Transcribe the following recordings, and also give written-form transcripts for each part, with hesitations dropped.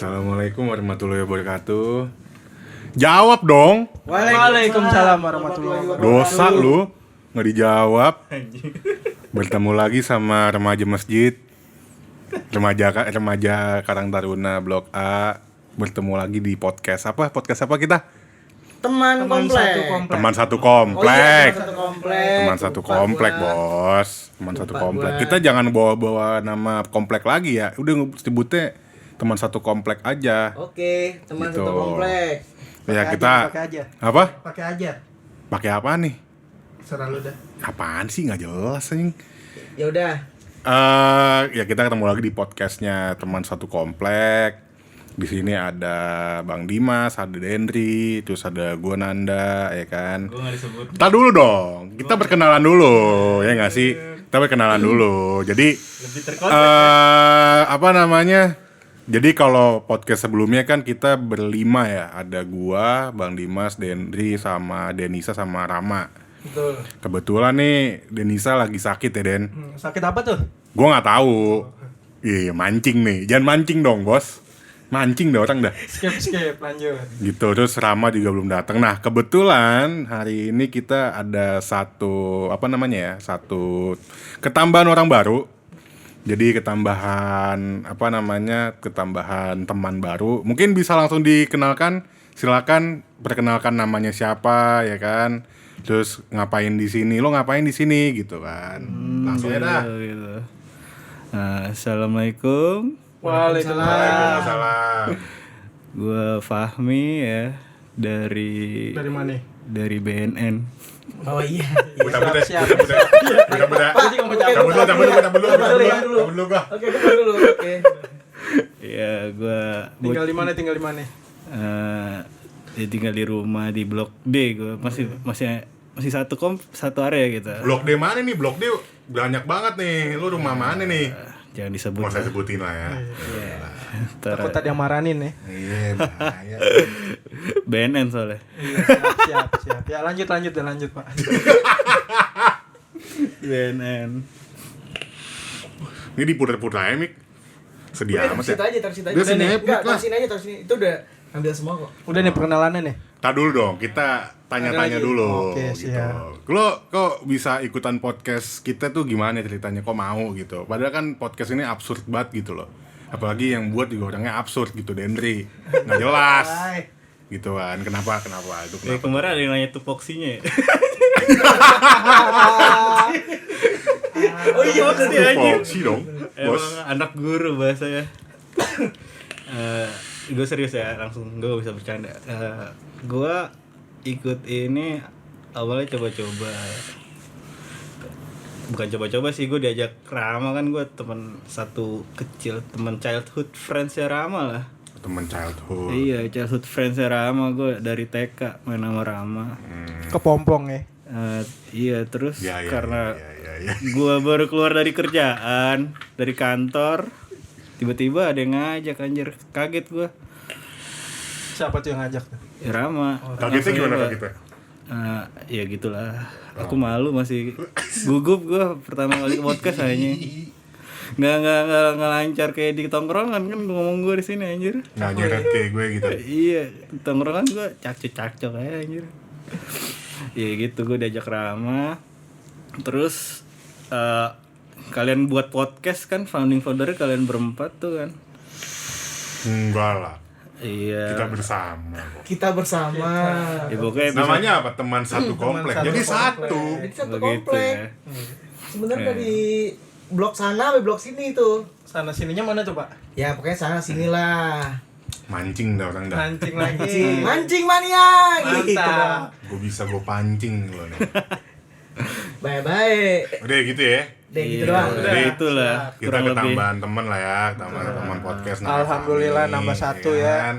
Assalamualaikum warahmatullahi wabarakatuh. Jawab dong. Waalaikumsalam warahmatullahi wabarakatuh. Dosa lu nggak dijawab. Bertemu lagi sama remaja masjid, remaja Karang Taruna Blok A. Bertemu lagi di podcast apa kita? Teman komplek. Teman satu komplek. Teman Satu komplek, bos. Teman satu komplek. Kita jangan bawa-bawa nama komplek lagi ya. Udah sebutnya teman satu komplek aja. Oke, teman Gitu. satu komplek. Ya kita Pakai aja. apa? Pakai aja. Pakai apa nih? Serah lu dah. Apaan sih, nggak jelas anjing. Ya udah. Ya kita ketemu lagi di podcastnya teman satu komplek. Di sini ada Bang Dimas, ada Dendri, terus ada gua Nanda, ya kan. Gue gak disebut. Ntar dulu dong, kita berkenalan dulu, ya nggak sih? Kita berkenalan dulu. Jadi Lebih terkonsep. apa namanya? Jadi kalau podcast sebelumnya kan kita berlima ya, ada gua, Bang Dimas, Dendri, sama Denisa sama Rama. Betul. Kebetulan nih Denisa lagi sakit ya, Den. Sakit apa tuh? Gua nggak tahu. Iya, mancing nih. Jangan mancing dong, Bos. Mancing dah orang dah. Skip lanjut. Gitu, terus Rama juga belum datang. Nah, kebetulan hari ini kita ada satu ketambahan orang baru. Jadi ketambahan teman baru. Mungkin bisa langsung dikenalkan. Silakan perkenalkan namanya siapa, ya kan. Terus ngapain di sini? Lo ngapain di sini gitu kan. Langsung aja dah. Gitu. Nah, assalamualaikum. Waalaikumsalam. Gue Fahmi ya dari Dari mana? dari BNN. Oh iya. Budak. Cabut dulu gua. Oke. Ya gue Tinggal di mana? ya tinggal di rumah di Blok D. Gue masih satu area gitu. Blok D mana nih? Blok D banyak banget nih. Lu rumah mana nih? Jangan disebut. Mau saya sebutin lah ya. Takut ada yang maranin ya. Iya, bahaya. BNN soalnya. Siap. Ya lanjut Pak. BNN. Ini diputer-puter aja, Mik. Sedih amat ya. Taruh situ aja. Udah sini aja, Enggak, lah. taruh sini. Itu udah ambil semua kok. Udah nih perkenalannya nih. Tar dulu dong, kita tanya-tanya Ada lagi? dulu. Oke, gitu. siap. Lo kok bisa ikutan podcast kita tuh gimana ceritanya? Kok mau gitu? Padahal kan podcast ini absurd banget gitu loh. Apalagi yang buat juga orangnya absurd gitu, Dendri. Nggak jelas. Gitu kan. Kenapa? Itu Ya, kenapa? kemarin ada yang nanya tupoksinya ya. Oh iya, Tupoksi anjing. Foxy dong, bos. Emang anak guru bahasanya. Gue serius ya, langsung gue bisa bercanda. Gue ikut ini awalnya coba-coba. Bukan coba-coba sih, gue diajak Rama, kan gue teman satu kecil, teman childhood friends-nya Rama lah. Temen childhood. Iya, childhood friends-nya Rama, gue dari TK main sama Rama. Kepompong ya. Iya, terus Ya. karena gue baru keluar dari kerjaan, dari kantor, tiba-tiba ada yang ngajak, anjir, kaget gue. Siapa tuh yang ngajak tuh? Ya Rama. Kagetnya Langsung gimana coba. kagetnya? Ya gitulah. Aku malu, masih gugup gue pertama kali ke podcast aja. Nggak lancar kayak di tongkrongan kan ngomong gue di sini, anjir. Nggak nyeret kayak gue gitu. Iya, di tongkrongan gue cakcok aja, anjir. Iya gitu, gue diajak Rama. Terus kalian buat podcast kan, founding fathernya kalian berempat tuh kan. Enggak lah. Iya. Kita bersama. Ya, pokoknya episode- Namanya apa? Teman satu komplek. satu Jadi komplek. satu. Jadi satu begitu komplek. ya. Sebenarnya dari blok sana sampai blok sini tuh. Sana sininya mana tuh, Pak? Ya pokoknya sana sinilah. Mancing dah orang dah. Mancing lagi. Mancing mania gitu. Mantap. Gue pancing lo nih. Bye. Udah gitu ya. Deh gitu Iya, doang. udah itulah Kita kurang lebih. ketambahan teman lah ya, teman podcast. nama Alhamdulillah, kami, nambah satu ya. kan?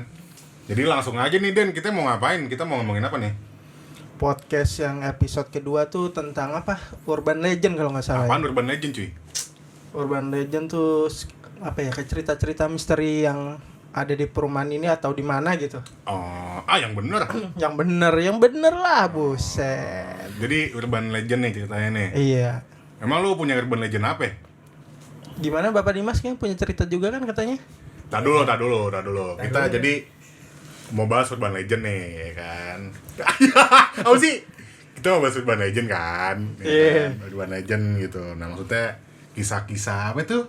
Jadi langsung aja nih, Den, kita mau ngapain? Kita mau ngomongin apa nih? Podcast yang episode kedua tuh tentang apa? Urban Legend kalau nggak salah. Apaan Ya. Urban Legend, cuy? Urban Legend tuh apa ya? Kayak cerita-cerita misteri yang ada di perumahan ini atau di mana gitu. Oh, yang bener. Yang bener lah, buset. Jadi Urban Legend nih ceritanya nih. Iya. Emang lu punya Urban Legend apa? Gimana Bapak Dimas kan punya cerita juga kan katanya? Tak dulu. Kita jadi mau bahas Urban Legend nih, ya kan? Apa sih? Kita mau bahas Urban Legend kan? Iya. Kan? Urban Legend gitu. Nah, maksudnya kisah-kisah apa tuh?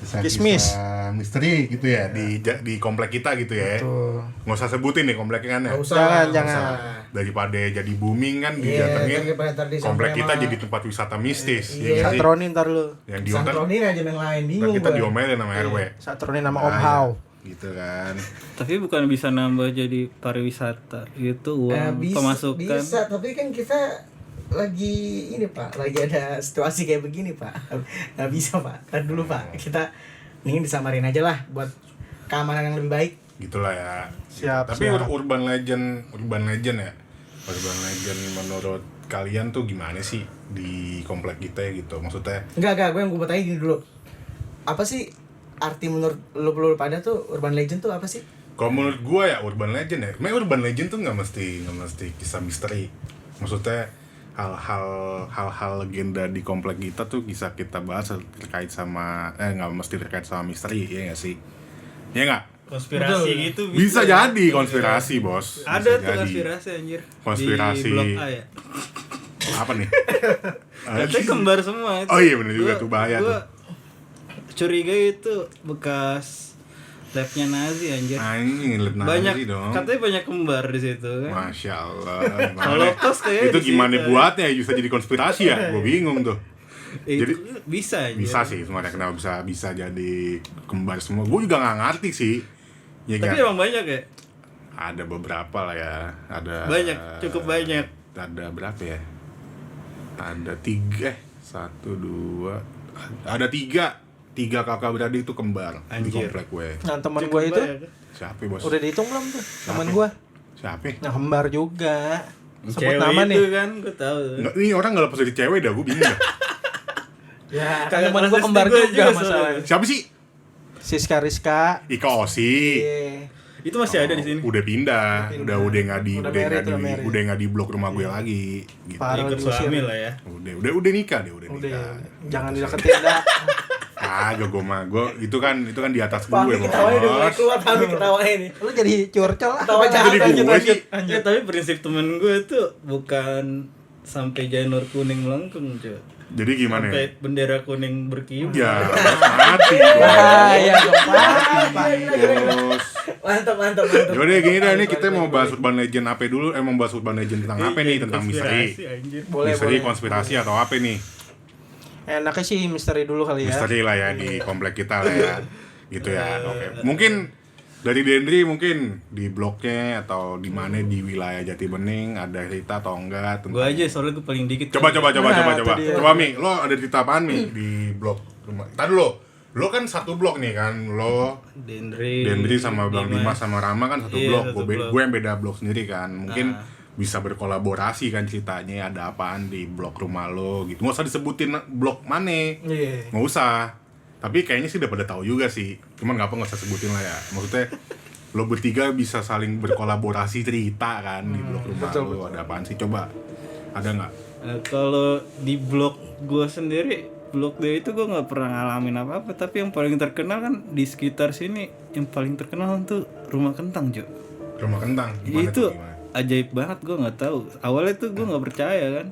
Kismis. Misteri gitu ya di komplek kita gitu ya. Tuh. Nggak usah sebutin nih kompleknya kan ya. Nggak usah. Jangan. Daripada jadi booming kan Iya, didatengin daripada ntar disangka komplek kita sama- jadi tempat wisata mistis. Iya. Ya nggak sih? Satronin ntar lu. Yang di hotel Santronin aja yang lain ntar bingung kita gua. diomelin sama RW. Satronin sama Om Bahaya. Hao. Gitu kan. Tapi bukan bisa nambah jadi pariwisata gitu uang pemasukan. Bisa, tapi kan kita lagi ini Pak, lagi ada situasi kayak begini Pak. Nggak bisa Pak, kan dulu Pak. Kita mending disamarin aja lah buat keamanan yang lebih baik. Gitulah ya. Siap, Tapi siap. urban legend ya. Urban legend menurut kalian tuh gimana sih di komplek kita ya gitu? Maksudnya Enggak, gue yang gue mau tanya gini dulu. Apa sih arti menurut lu pada tuh urban legend tuh apa sih? kalau menurut gua ya urban legend ya. Memang urban legend tuh nggak mesti kisah misteri. Maksudnya hal-hal legenda di komplek kita tuh bisa kita bahas terkait sama nggak mesti terkait sama misteri ya nggak sih? Ya nggak? Konspirasi Betul. gitu Bisa jadi konspirasi bos. Ada Bisa tuh jadi. konspirasi anjir. Konspirasi. Di Blok A ya. Apa nih? Katanya kembar semua itu. Oh iya, bener juga tuh, bahaya gua curiga itu bekas labnya Nazi anjir. Anjing liat Banyak Nazi dong. katanya banyak kembar di situ kan. Masya Allah. Holocaust kayaknya itu di gimana situ. buatnya bisa jadi konspirasi ya? Gue bingung tuh. Itu Jadi bisa anjir. bisa sih semuanya kenapa bisa jadi kembar semua. Gue juga nggak ngerti sih. Ya Tapi kan? emang banyak ya. Ada beberapa lah ya. Ada Banyak, cukup banyak. Ada berapa ya? Ada 3 1 2 ada 3 kakak beradik itu kembar di Anjir. komplek gue. Nah, teman Cukup gue itu banyak. Siapa bos? udah dihitung belum tuh? Teman gue. Siapa? Nah, kembar juga. Sebut Cewek nama itu nih. kan gue tahu. Nggak, ini orang nggak lepas dari cewek dah, gue bingung dah. Ya, Kan teman gue kelas kembar SD gua juga juga masalahnya. Siapa sih? Siska Rizka. Ika Osi. Iya. Itu masih ada di sini. Udah pindah, Udah udah nggak di Udah udah nggak married, di udah married. udah nggak di blok rumah gue lagi. Gitu. Parah. Ikut suami lah ya. Udah nikah deh, udah Udah. nikah. Jangan Gitu. dideketin dah. Kagak gue mah, itu kan di atas gue Pami ketawanya udah mulai bos. keluar, Pami ketawanya nih. Lu jadi curcol lah. Ketawa Jadi jahat gue aja. sih. Ya, tapi prinsip temen gue tuh bukan sampai janur kuning melengkung cuy. Jadi gimana ya? Sampai bendera kuning berkibar. Ya, mati. Bahaya dong, Bos. Mantap. Yaudah gini dah, nih kita mau bahas urban legend apa dulu? Mau bahas urban legend tentang apa nih? Tentang misteri. Konspirasi, anjir. Boleh, Misteri, boleh. konspirasi atau apa nih? Enaknya sih misteri dulu kali ya. Misteri lah ya di komplek kita lah ya. Gitu ya. Oke. Mungkin dari Dendri mungkin di bloknya atau di mana di wilayah Jati Bening ada cerita atau enggak tentang Gue aja soalnya gue paling dikit. Coba. Nah, itu dia. Coba Mi, lo ada cerita apaan Mi di blok rumah? Tadi lo kan satu blok nih kan, lo Dendri sama Bang Dimas sama Rama kan satu Iya, blok. satu blok. Gue yang beda blok sendiri kan. Mungkin Nah. bisa berkolaborasi kan ceritanya ada apaan di blok rumah lo gitu. Nggak usah disebutin blok mana. Iya. Nggak usah. Tapi kayaknya sih udah pada tahu juga sih. Cuman nggak usah sebutin lah ya. Maksudnya lo bertiga bisa saling berkolaborasi cerita kan di blok rumah betul, lo. Ada apaan sih? Coba. Ada nggak? Kalau di blok gue sendiri, blok D itu gue nggak pernah ngalamin apa-apa. Tapi yang paling terkenal kan di sekitar sini, yang paling terkenal tuh rumah kentang cuy. Rumah kentang. Gimana Itu tuh, gimana? ajaib banget, gue nggak tahu. Awalnya tuh gue nggak percaya kan.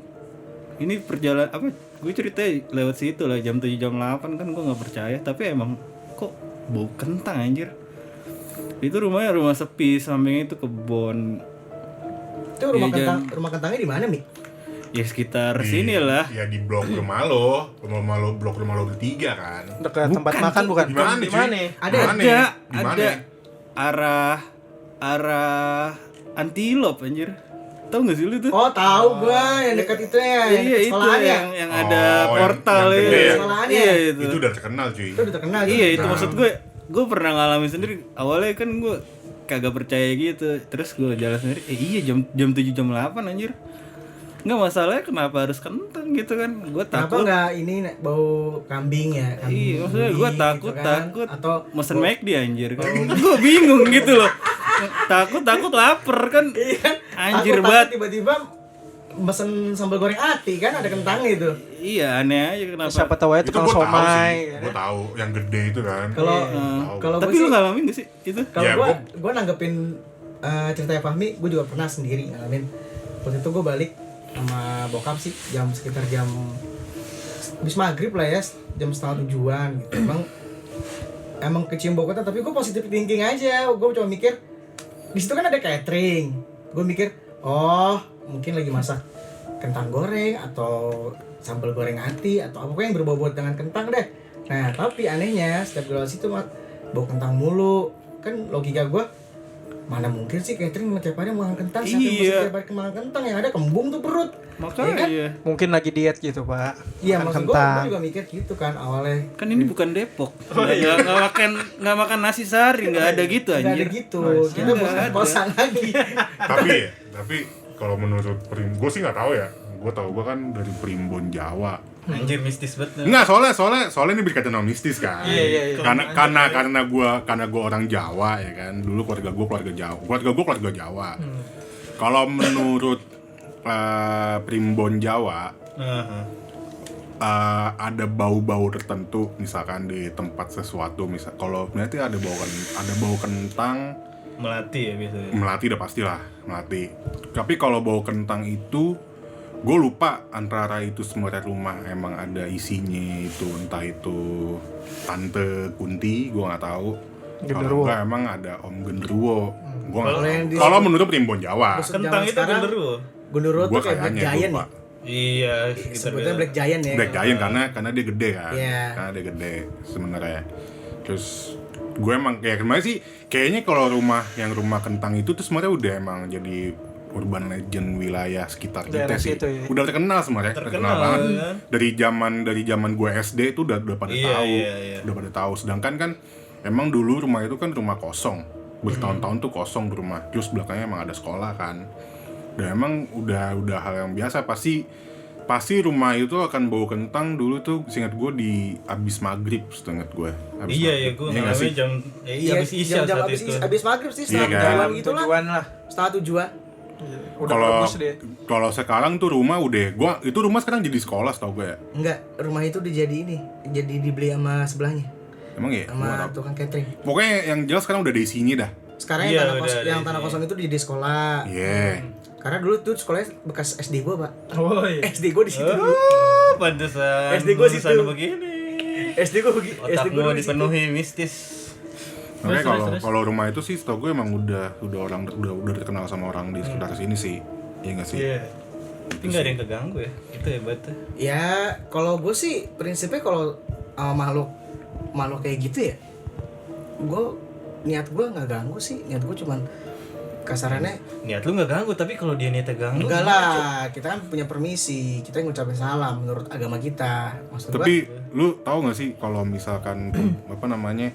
Ini perjalanan apa? Gue ceritanya lewat situ lah jam 7 jam 8 kan gue nggak percaya. Tapi emang kok bau kentang anjir. Itu rumahnya rumah sepi, sampingnya itu kebon. Itu rumah Iya, kentang, rumah kentangnya di mana, Mi? Ya sekitar sini lah. Ya di blok rumah lo. Blok rumah lo bertiga kan. Dekat tempat makan bukan? Di mana? Di cuy? mana? Ada. Di mana? Di mana? Ada arah antilop anjir. Tahu nggak sih lu tuh? Oh, tahu gua yang dekat itu ya, yang Iya dekat itu sekolahannya. yang ada Oh, portal yang gede ya? Sekolahannya. Iya itu. Itu udah terkenal cuy. Itu udah terkenal. Iya itu Nah. maksud gue pernah ngalamin sendiri. Awalnya kan gue kagak percaya gitu. Terus gue jalan sendiri. Iya jam 7 jam 8 anjir. Nggak masalahnya kenapa harus kentang gitu kan? Gue Kenapa takut. nggak ini bau kambing ya? Kambing Iya maksudnya gue buli takut gitu kan? takut. Atau Mesen McD anjir kan. Gue bingung gitu loh. takut lapar kan. Iya, Anjir takut banget. tiba-tiba mesen sambal goreng ati kan ada kentang itu. Iya, aneh aja kenapa. Siapa tahu aja Itu tukang gue tahu somai. sih, gue tahu yang gede itu kan. Kalau Tahu. kalau Tapi gue lu sih ngalamin gak sih itu? kalau Ya, gue nanggepin ceritanya Fahmi, gue juga pernah sendiri ngalamin. Waktu itu gue balik sama bokap sih sekitar jam habis maghrib lah ya, jam 6:30 gitu. Emang kecium bau kentang, tapi gue positive thinking aja. Gue cuma mikir di situ kan ada catering. Gue mikir, oh mungkin lagi masak kentang goreng atau sambal goreng ati atau apa yang berbau dengan kentang deh. Nah tapi anehnya setiap gue lewat situ bau kentang mulu. Kan logika gue, mana mungkin sih catering tiap hari makan kentang. Siapa yang Iya. masak tiap hari makan kentang, yang ada kembung tuh perut. Makanya Ya kan? iya. Mungkin lagi diet gitu, Pak. Iya Makan maksud gue kentang. juga mikir gitu kan awalnya. Kan ini bukan Depok. Nggak makan nasi sehari, nggak ada gitu Nggak ada anjir. gitu, Nggak kita ada. bosan lagi. tapi kalau menurut gue sih nggak tahu ya. Gue tahu gue kan dari Primbon Jawa. Anjir mistis banget. Enggak, soalnya ini berkaitan sama mistis kan. Iya. Karena gue orang Jawa ya kan. Dulu keluarga gue keluarga Jawa. Keluarga gue keluarga Jawa. Kalau menurut Primbon Jawa ada bau-bau tertentu misalkan di tempat sesuatu, misal kalau berarti ada bau kentang, Melati ya biasanya. melati udah pastilah melati. Tapi kalau bau kentang itu gue lupa antara itu sebenarnya rumah emang ada isinya itu, entah itu Tante Kunti, gue nggak tahu. Kalau Genderuwo. enggak emang ada Om Genderuwo. Gue nggak Kalau yang tahu. di- Kalau menurut Primbon Jawa, Terus Kentang zaman itu sekarang, genderuwo. Genderuwo gue tuh kayak Black kayaknya Giant lupa. ya. Iya, sekitar Sebutnya Black Giant ya. Black Giant karena dia gede kan. Iya. Karena dia gede sebenarnya. Terus gue emang kayak kemarin sih kayaknya kalau rumah kentang itu tuh sebenarnya udah emang jadi urban legend wilayah sekitar kita Daerah sih. situ ya. Udah terkenal sebenarnya, terkenal banget. kan? Dari zaman gue SD itu udah pada Iya, tahu. iya. Udah pada tahu. Sedangkan kan emang dulu rumah itu kan rumah kosong. Bertahun-tahun tuh kosong di rumah. Terus belakangnya emang ada sekolah kan. Dan emang udah hal yang biasa, pasti rumah itu akan bau kentang dulu tuh seingat gue di abis maghrib, seingat gue. Iya ya, gue nggak sih? ngalamin jam habis isya jam saat itu. abis maghrib sih, Iya setengah kan? tujuan gitu lah. Tujuan lah. Setengah tujuan. Udah Kalau bagus deh. kalau sekarang tuh rumah itu rumah sekarang jadi sekolah tau gue ya. Enggak, rumah itu jadi dibeli sama sebelahnya, Emang ya? Gua nggak sama tahu. tukang catering. Pokoknya yang jelas sekarang udah ada isinya dah. Sekarang Iya, yang udah ada tanah ini. kosong itu jadi sekolah. Iya. Karena dulu tuh sekolahnya bekas SD gua, Pak. Oh iya. SD gua di situ dulu. Pantesan. SD gua situ. lulusan begini. SD gua begitu. SD Otakmu gua di situ. dipenuhi mistis. Makanya kalau rumah itu sih setahu gue emang udah terkenal sama orang di sekitar sini sih. Iya nggak sih? Iya. Tapi nggak ada yang keganggu ya. Itu hebatnya. Ya, kalau gue sih prinsipnya kalau sama makhluk kayak gitu ya, niat gue nggak ganggu sih. Niat gue cuman kasarannya Niat lu nggak ganggu, tapi kalau dia niatnya ganggu. enggak lah, kita kan punya permisi, kita yang ngucapin salam menurut agama kita. Maksud Tapi lu tahu nggak sih kalau misalkan apa namanya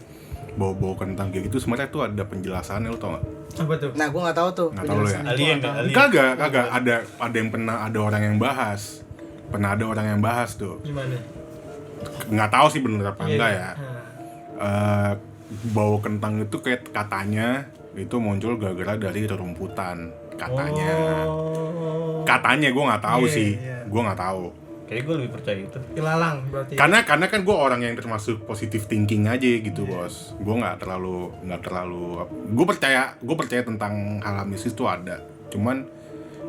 bau-bau kentang kayak gitu sebenarnya tuh ada penjelasannya, lu tau nggak? Apa tuh? nah gue nggak tahu tuh Nggak tahu lo ya? penjelasannya. Alien kan? Alien. Kagak ada yang pernah ada orang yang bahas. Pernah ada orang yang bahas tuh. Gimana? Nggak tahu sih bener apa enggak ya. Nah. Bau kentang itu kayak katanya itu muncul gara-gara dari rerumputan katanya. Katanya gue nggak tahu Iya, sih. iya. Gue nggak tahu. Kayak gue lebih percaya itu. Ilalang berarti. Karena kan gue orang yang termasuk positive thinking aja gitu bos. Gue nggak terlalu gue percaya tentang hal mistis itu ada. Cuman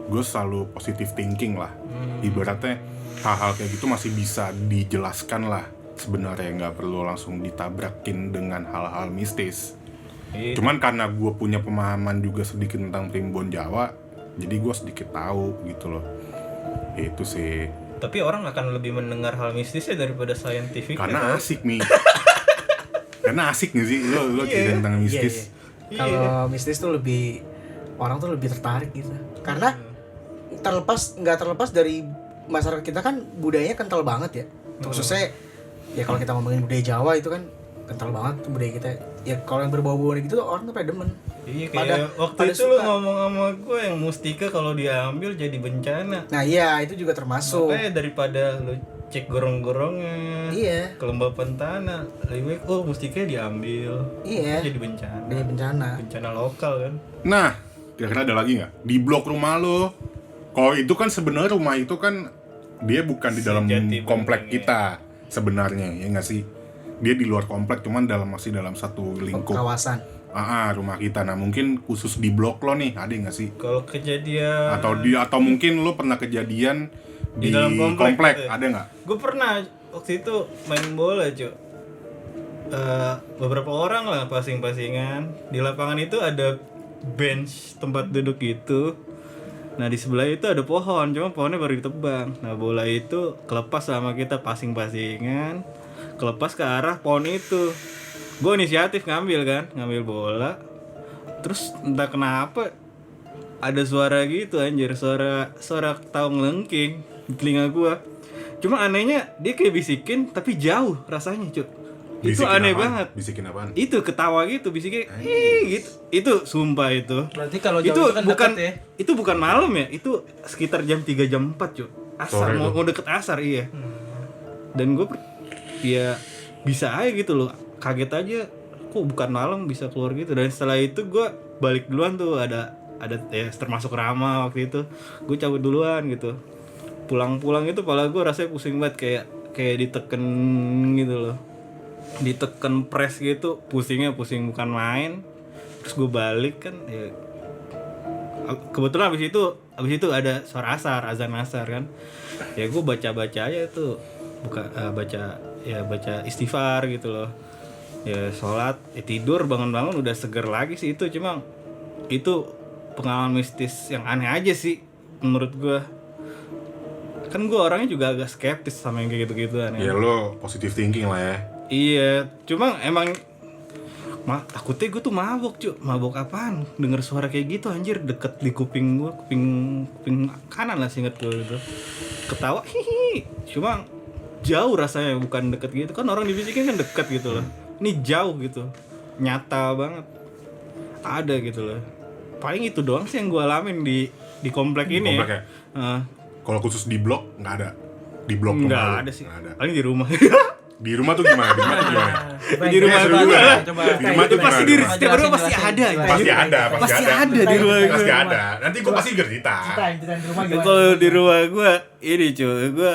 gue selalu positive thinking lah. Ibaratnya hal-hal kayak gitu masih bisa dijelaskan lah. Sebenarnya nggak perlu langsung ditabrakin dengan hal-hal mistis. Iya. Cuman karena gue punya pemahaman juga sedikit tentang Primbon Jawa, jadi gue sedikit tahu gitu loh. Itu sih. Tapi orang akan lebih mendengar hal mistisnya daripada scientific. Karena asik nih. Karena asik gak sih lo cerita tentang mistis. Iya. Kalau mistis tuh orang tuh lebih tertarik gitu. Karena nggak terlepas dari masyarakat kita kan budayanya kental banget ya. Khususnya ya kalau kita ngomongin budaya Jawa itu kan kental banget tuh budaya kita. Ya kalau yang berbau-bau gitu tuh orang tuh pada demen. Iya, kayak waktu itu lu ngomong sama gue yang mustika kalau diambil jadi bencana. Nah iya itu juga termasuk. Makanya daripada lu cek gorong-gorongnya, Iya. kelembapan tanah, lebih baik mustika diambil. Iya. Jadi bencana. Dari bencana. Bencana lokal kan. Nah, kira-kira ada lagi nggak di blok rumah lo? Kalau itu kan sebenarnya rumah itu kan dia bukan di dalam Sejati komplek benernya. kita sebenarnya, ya nggak sih? Dia di luar komplek, cuman masih dalam satu lingkup. Kawasan. Rumah kita. Nah mungkin khusus di blok lo nih, ada nggak sih? Kalau kejadian Atau mungkin lo pernah kejadian di dalam komplek gitu ya? ada nggak? Gue pernah waktu itu main bola, Cuk. Beberapa orang lah pasing-pasingan. Di lapangan itu ada bench tempat duduk gitu. Nah di sebelah itu ada pohon, cuma pohonnya baru ditebang. Nah bola itu kelepas sama kita pasing-pasingan, kelepas ke arah pohon itu. Gue inisiatif ngambil bola. Terus entah kenapa ada suara gitu anjir, suara ketawa ngelengking di telinga gue. Cuma anehnya dia kayak bisikin tapi jauh rasanya, Cuk. Itu Bisikin aneh apaan? banget. Bisikin apaan? Itu ketawa gitu, bisiknya gitu. Itu sumpah itu. Berarti kalau Itu jauh itu kan bukan deket ya. itu bukan malam ya, itu sekitar jam 3 jam 4, Cuk. Asar Sore mau deket asar, iya. Dan gue ya bisa aja gitu loh. Kaget aja kok bukan malam bisa keluar gitu. Dan setelah itu gue balik duluan tuh, ada ya termasuk Rama waktu itu. Gue cabut duluan gitu. Pulang-pulang itu pala gue rasanya pusing banget, kayak diteken gitu loh. Diteken press gitu, pusing bukan main. Terus gue balik kan ya, kebetulan abis itu ada suara azan asar kan. Ya gue baca aja tuh, baca istighfar gitu loh. Ya sholat, ya tidur, bangun udah seger lagi sih itu. Cuma itu pengalaman mistis yang aneh aja sih menurut gue. Kan gue orangnya juga agak skeptis sama yang kayak gitu-gituan Ya lo positive thinking lah ya. Iya, cuma emang takutnya gue tuh mabok, Cuk. Mabok apaan? Denger suara kayak gitu anjir, deket di kuping gue, kuping kanan lah seinget gue gitu. Ketawa, hihi. Cuma jauh rasanya, bukan deket gitu. Kan orang dibisikin kan deket gitu loh. Ini jauh gitu. Nyata banget. Ada gitu loh. Paling itu doang sih yang gue alamin di komplek ini. Komplek ya? Kalau khusus di blok nggak ada. Di blok rumah Enggak lo? ada sih. Nggak ada. Paling di rumah. Di rumah tuh gimana? Di rumah tuh gimana? Di rumah seru gue juga. Coba. Di rumah tuh pasti gimana? di setiap rumah pasti ada. Pasti ada, Pasti ada di rumah gue. Pasti ada. Nanti gue pasti cerita. Ceritain di rumah gimana? Kalau di rumah gue ini cuy, gue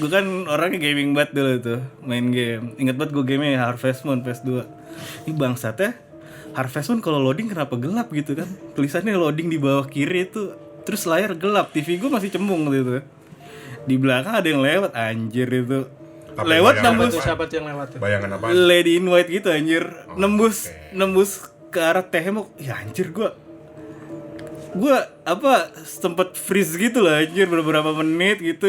kan orangnya gaming banget dulu tuh, main game. Ingat banget gue gamenya Harvest Moon PS2. Ini bangsatnya Harvest Moon kalau loading kenapa gelap gitu kan? Tulisannya loading di bawah kiri itu, terus layar gelap. TV gue masih cembung gitu. Di belakang ada yang lewat anjir itu. Tapi Lewat bayangan nembus Siapa tuh yang lewat tuh? Bayangan apa? Lady in White gitu anjir. Oh, Nembus ke arah tembok. Ya anjir gue sempet freeze gitu lah anjir beberapa menit gitu.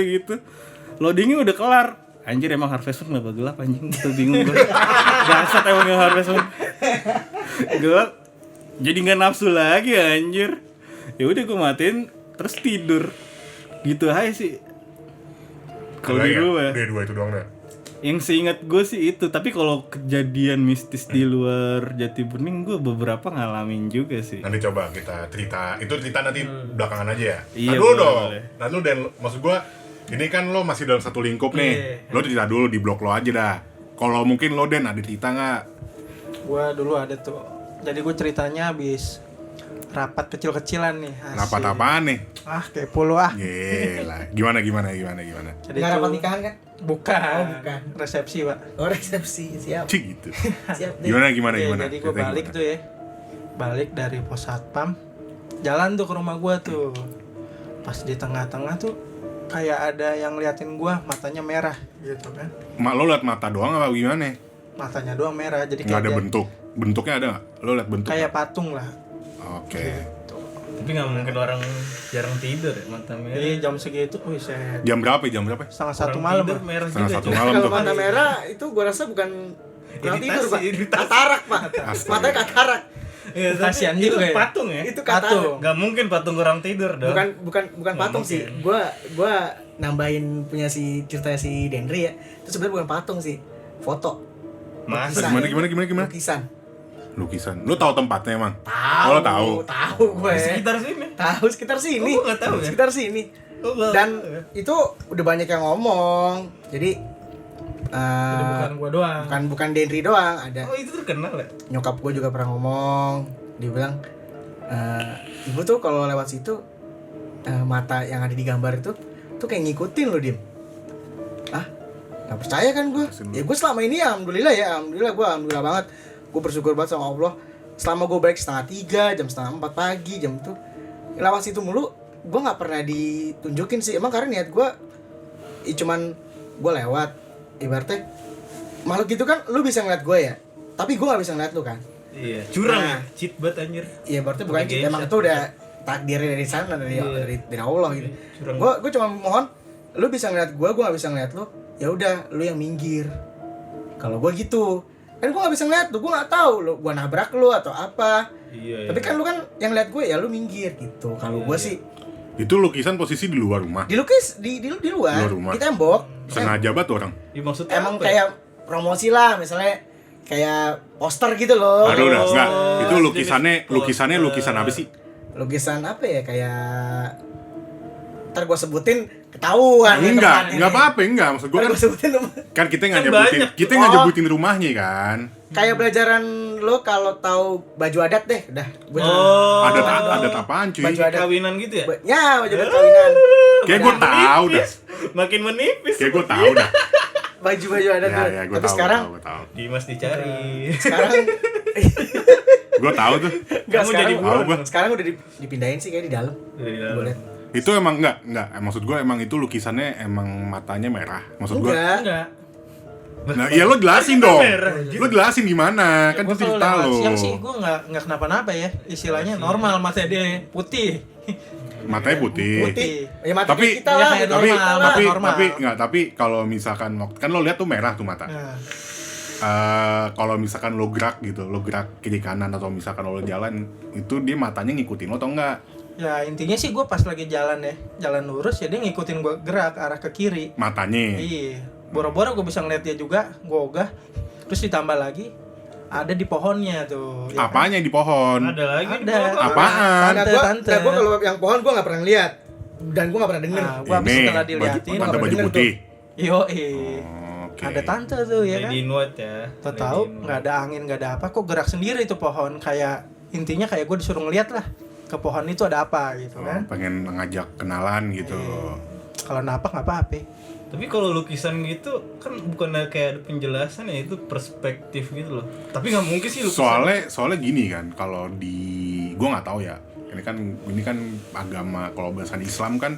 Loadingnya udah kelar. Anjir emang Harvest Moon kenapa gelap anjing? Itu bingung gue. Bangsat emang yang Harvest Moon. Gelap. Jadi nggak nafsu lagi anjir. Ya udah gue matiin terus tidur. Gitu aja sih. Kalau di rumah. Udah dua itu doang deh. Yang seingat gue sih itu, tapi kalau kejadian mistis di luar Jati Bening gue beberapa ngalamin juga sih. Nanti coba kita cerita. Itu cerita nanti belakangan aja ya. Iya, Dulu dong. boleh. Nah lu dan maksud gua ini kan lo masih dalam satu lingkup nih. Lo cerita dulu di blok lo aja dah. Kalau mungkin lo Den ada cerita nggak? Gua dulu ada tuh. Jadi gue ceritanya habis rapat kecil-kecilan nih. Asik. Rapat apaan nih? Kayak puluh ah. Gila. Gimana? Jadi Nggak rapat tuh- nikahan kan? Bukan. Oh, bukan. Resepsi, Pak. Oh resepsi, siap. Cik gitu. Siap deh. Gimana? Iya, jadi gue Ceritanya balik gimana? tuh ya. Balik dari pos satpam. Jalan tuh ke rumah gua tuh. Pas di tengah-tengah tuh kayak ada yang liatin gua, matanya merah gitu kan. Mak lo liat mata doang apa gimana? Matanya doang merah, jadi Nggak ada kayak bentuk. Bentuknya ada nggak? Lo liat bentuk? kayak patung lah. Oke. Tapi nggak mungkin orang jarang tidur ya mata merah. Jadi jam segitu, wih saya Jam berapa? Jam berapa? setengah satu Orang malam. tidur Pak. merah Setengah juga. satu cuy. malam Kalau tuh. mata merah itu gua rasa bukan kurang tidur, Pak. Iritasi. Katarak, Pak. Astaga. Matanya katarak. Iya, tapi Kasian itu juga ya. patung ya. Itu Patung. katarak. Nggak mungkin patung kurang tidur dong. Bukan Nggak patung mungkin. sih. Gua nambahin punya ceritanya si Dendri ya. Itu sebenarnya bukan patung sih. Foto. Masa? Gimana? Lukisan. Lu tahu tempatnya emang? Tahu. Oh, lo tahu. Tahu gue. Sekitar sini. Tahu sekitar sini. Oh, gua nggak tahu ya? Sekitar sini. Oh, nggak Dan tahu ya. itu udah banyak yang ngomong. Jadi Jadi bukan gua doang. bukan Dendri doang, ada Oh, itu terkenal ya? nyokap gue juga pernah ngomong. Dia bilang ibu tuh kalau lewat situ mata yang ada di gambar itu tuh kayak ngikutin lo, Dim. Ah, nggak percaya kan gue? Ya gue selama ini alhamdulillah alhamdulillah banget. Gue bersyukur banget sama Allah. Selama gue balik 2:30, jam 3:30 pagi, jam tuh lewat situ mulu, gue nggak pernah ditunjukin sih. Emang karena niat gue, cuman gue lewat. Ibaratnya makhluk gitu kan, lu bisa ngeliat gue ya, tapi gue nggak bisa ngeliat lu kan. Iya, curang Nah. ya, cheat banget anjir. Iya berarti bukan Pakai cheat, emang gadget. itu udah takdirnya dari sana, dari Allah gitu. Curang. Gue cuma mohon lu bisa ngeliat gue nggak bisa ngeliat lu, ya udah lu yang minggir. Kalau gue gitu, kan gue nggak bisa ngeliat lu, gue nggak tahu lu gue nabrak lu atau apa. Iya. Tapi kan lu kan yang lihat gue ya lu minggir gitu. Kalau gue sih Itu lukisan posisi di luar rumah. dilukis di luar, Luar rumah. di tembok. Sengaja banget tuh orang. Ya, maksudnya Emang apa ya? kayak promosi lah, misalnya kayak poster gitu loh. Aduh udah, enggak. Itu sejenis lukisannya poster. lukisan apa sih? Lukisan apa ya, kayak ntar gue sebutin ketahuan. ya, Enggak tempatnya. apa-apa, enggak. Maksud gue Ntar kan, gue sebutin rumah. kan kita nggak Kan nyebutin, banyak. kita nggak nyebutin rumahnya kan. Kayak pelajaran lo kalau tahu baju adat deh, udah. Gua cuma- Oh, Adat apaan cuy? Baju adat. kawinan gitu ya? Ya, baju adat kawinan. Kayak gue tahu dah. Makin menipis. Kayak gue tahu dah. Baju adat tuh. Ya, gue Tapi tahu. sekarang Gue tahu. Dimas dicari. sekarang Gue tahu tuh. enggak, Kamu sekarang jadi buron. sekarang udah dipindahin sih kayak di dalam. Dari dalam. Gua liat. Itu emang enggak. Maksud gue emang itu lukisannya emang matanya merah. Maksud gue. Enggak. Enggak. Nah, iya lo jelasin dong. Merah, Lo jelasin gimana? Kan Gua itu kalau cerita lewat lo. siang sih gue nggak kenapa-napa ya, istilahnya normal, mata dia putih. Matanya putih. Putih. Ya mati Tapi- kita lah. Iya, kayak Tapi normal lah, normal. tapi kalau misalkan kan lo lihat tuh merah tuh mata. Nah, Kalau misalkan lo gerak gitu, lo gerak kiri kanan atau misalkan lo jalan, itu dia matanya ngikutin lo atau enggak? ya intinya sih gue pas lagi jalan jalan lurus ya dia ngikutin gue gerak arah ke kiri. Matanya. Iya, boro-boro gue bisa ngeliat dia juga, gue ogah. Terus ditambah lagi ada di pohonnya tuh. ya kan? Apanya di pohon? Ada lagi. Ada. Apaan? Tante. Gue kalau yang pohon gue nggak pernah lihat dan gue nggak pernah denger. Nah, gue habis Ini setelah diliatin, tante baru baju denger putih. yo Oke. ada tante tuh ya kan. Lady Nuat ya. Tuh tahu nggak ada angin nggak ada apa, kok gerak sendiri tuh pohon, kayak intinya kayak gue disuruh ngeliat lah ke pohon itu ada apa gitu Oh, kan. pengen ngajak kenalan gitu. Kalau napak nggak apa-apa. Tapi kalau lukisan gitu kan bukan kayak ada penjelasan ya, itu perspektif gitu loh. Tapi nggak mungkin sih lukisan. Soalnya gini kan, kalau di gua nggak tahu ya. Ini kan agama, kalau bahasa Islam kan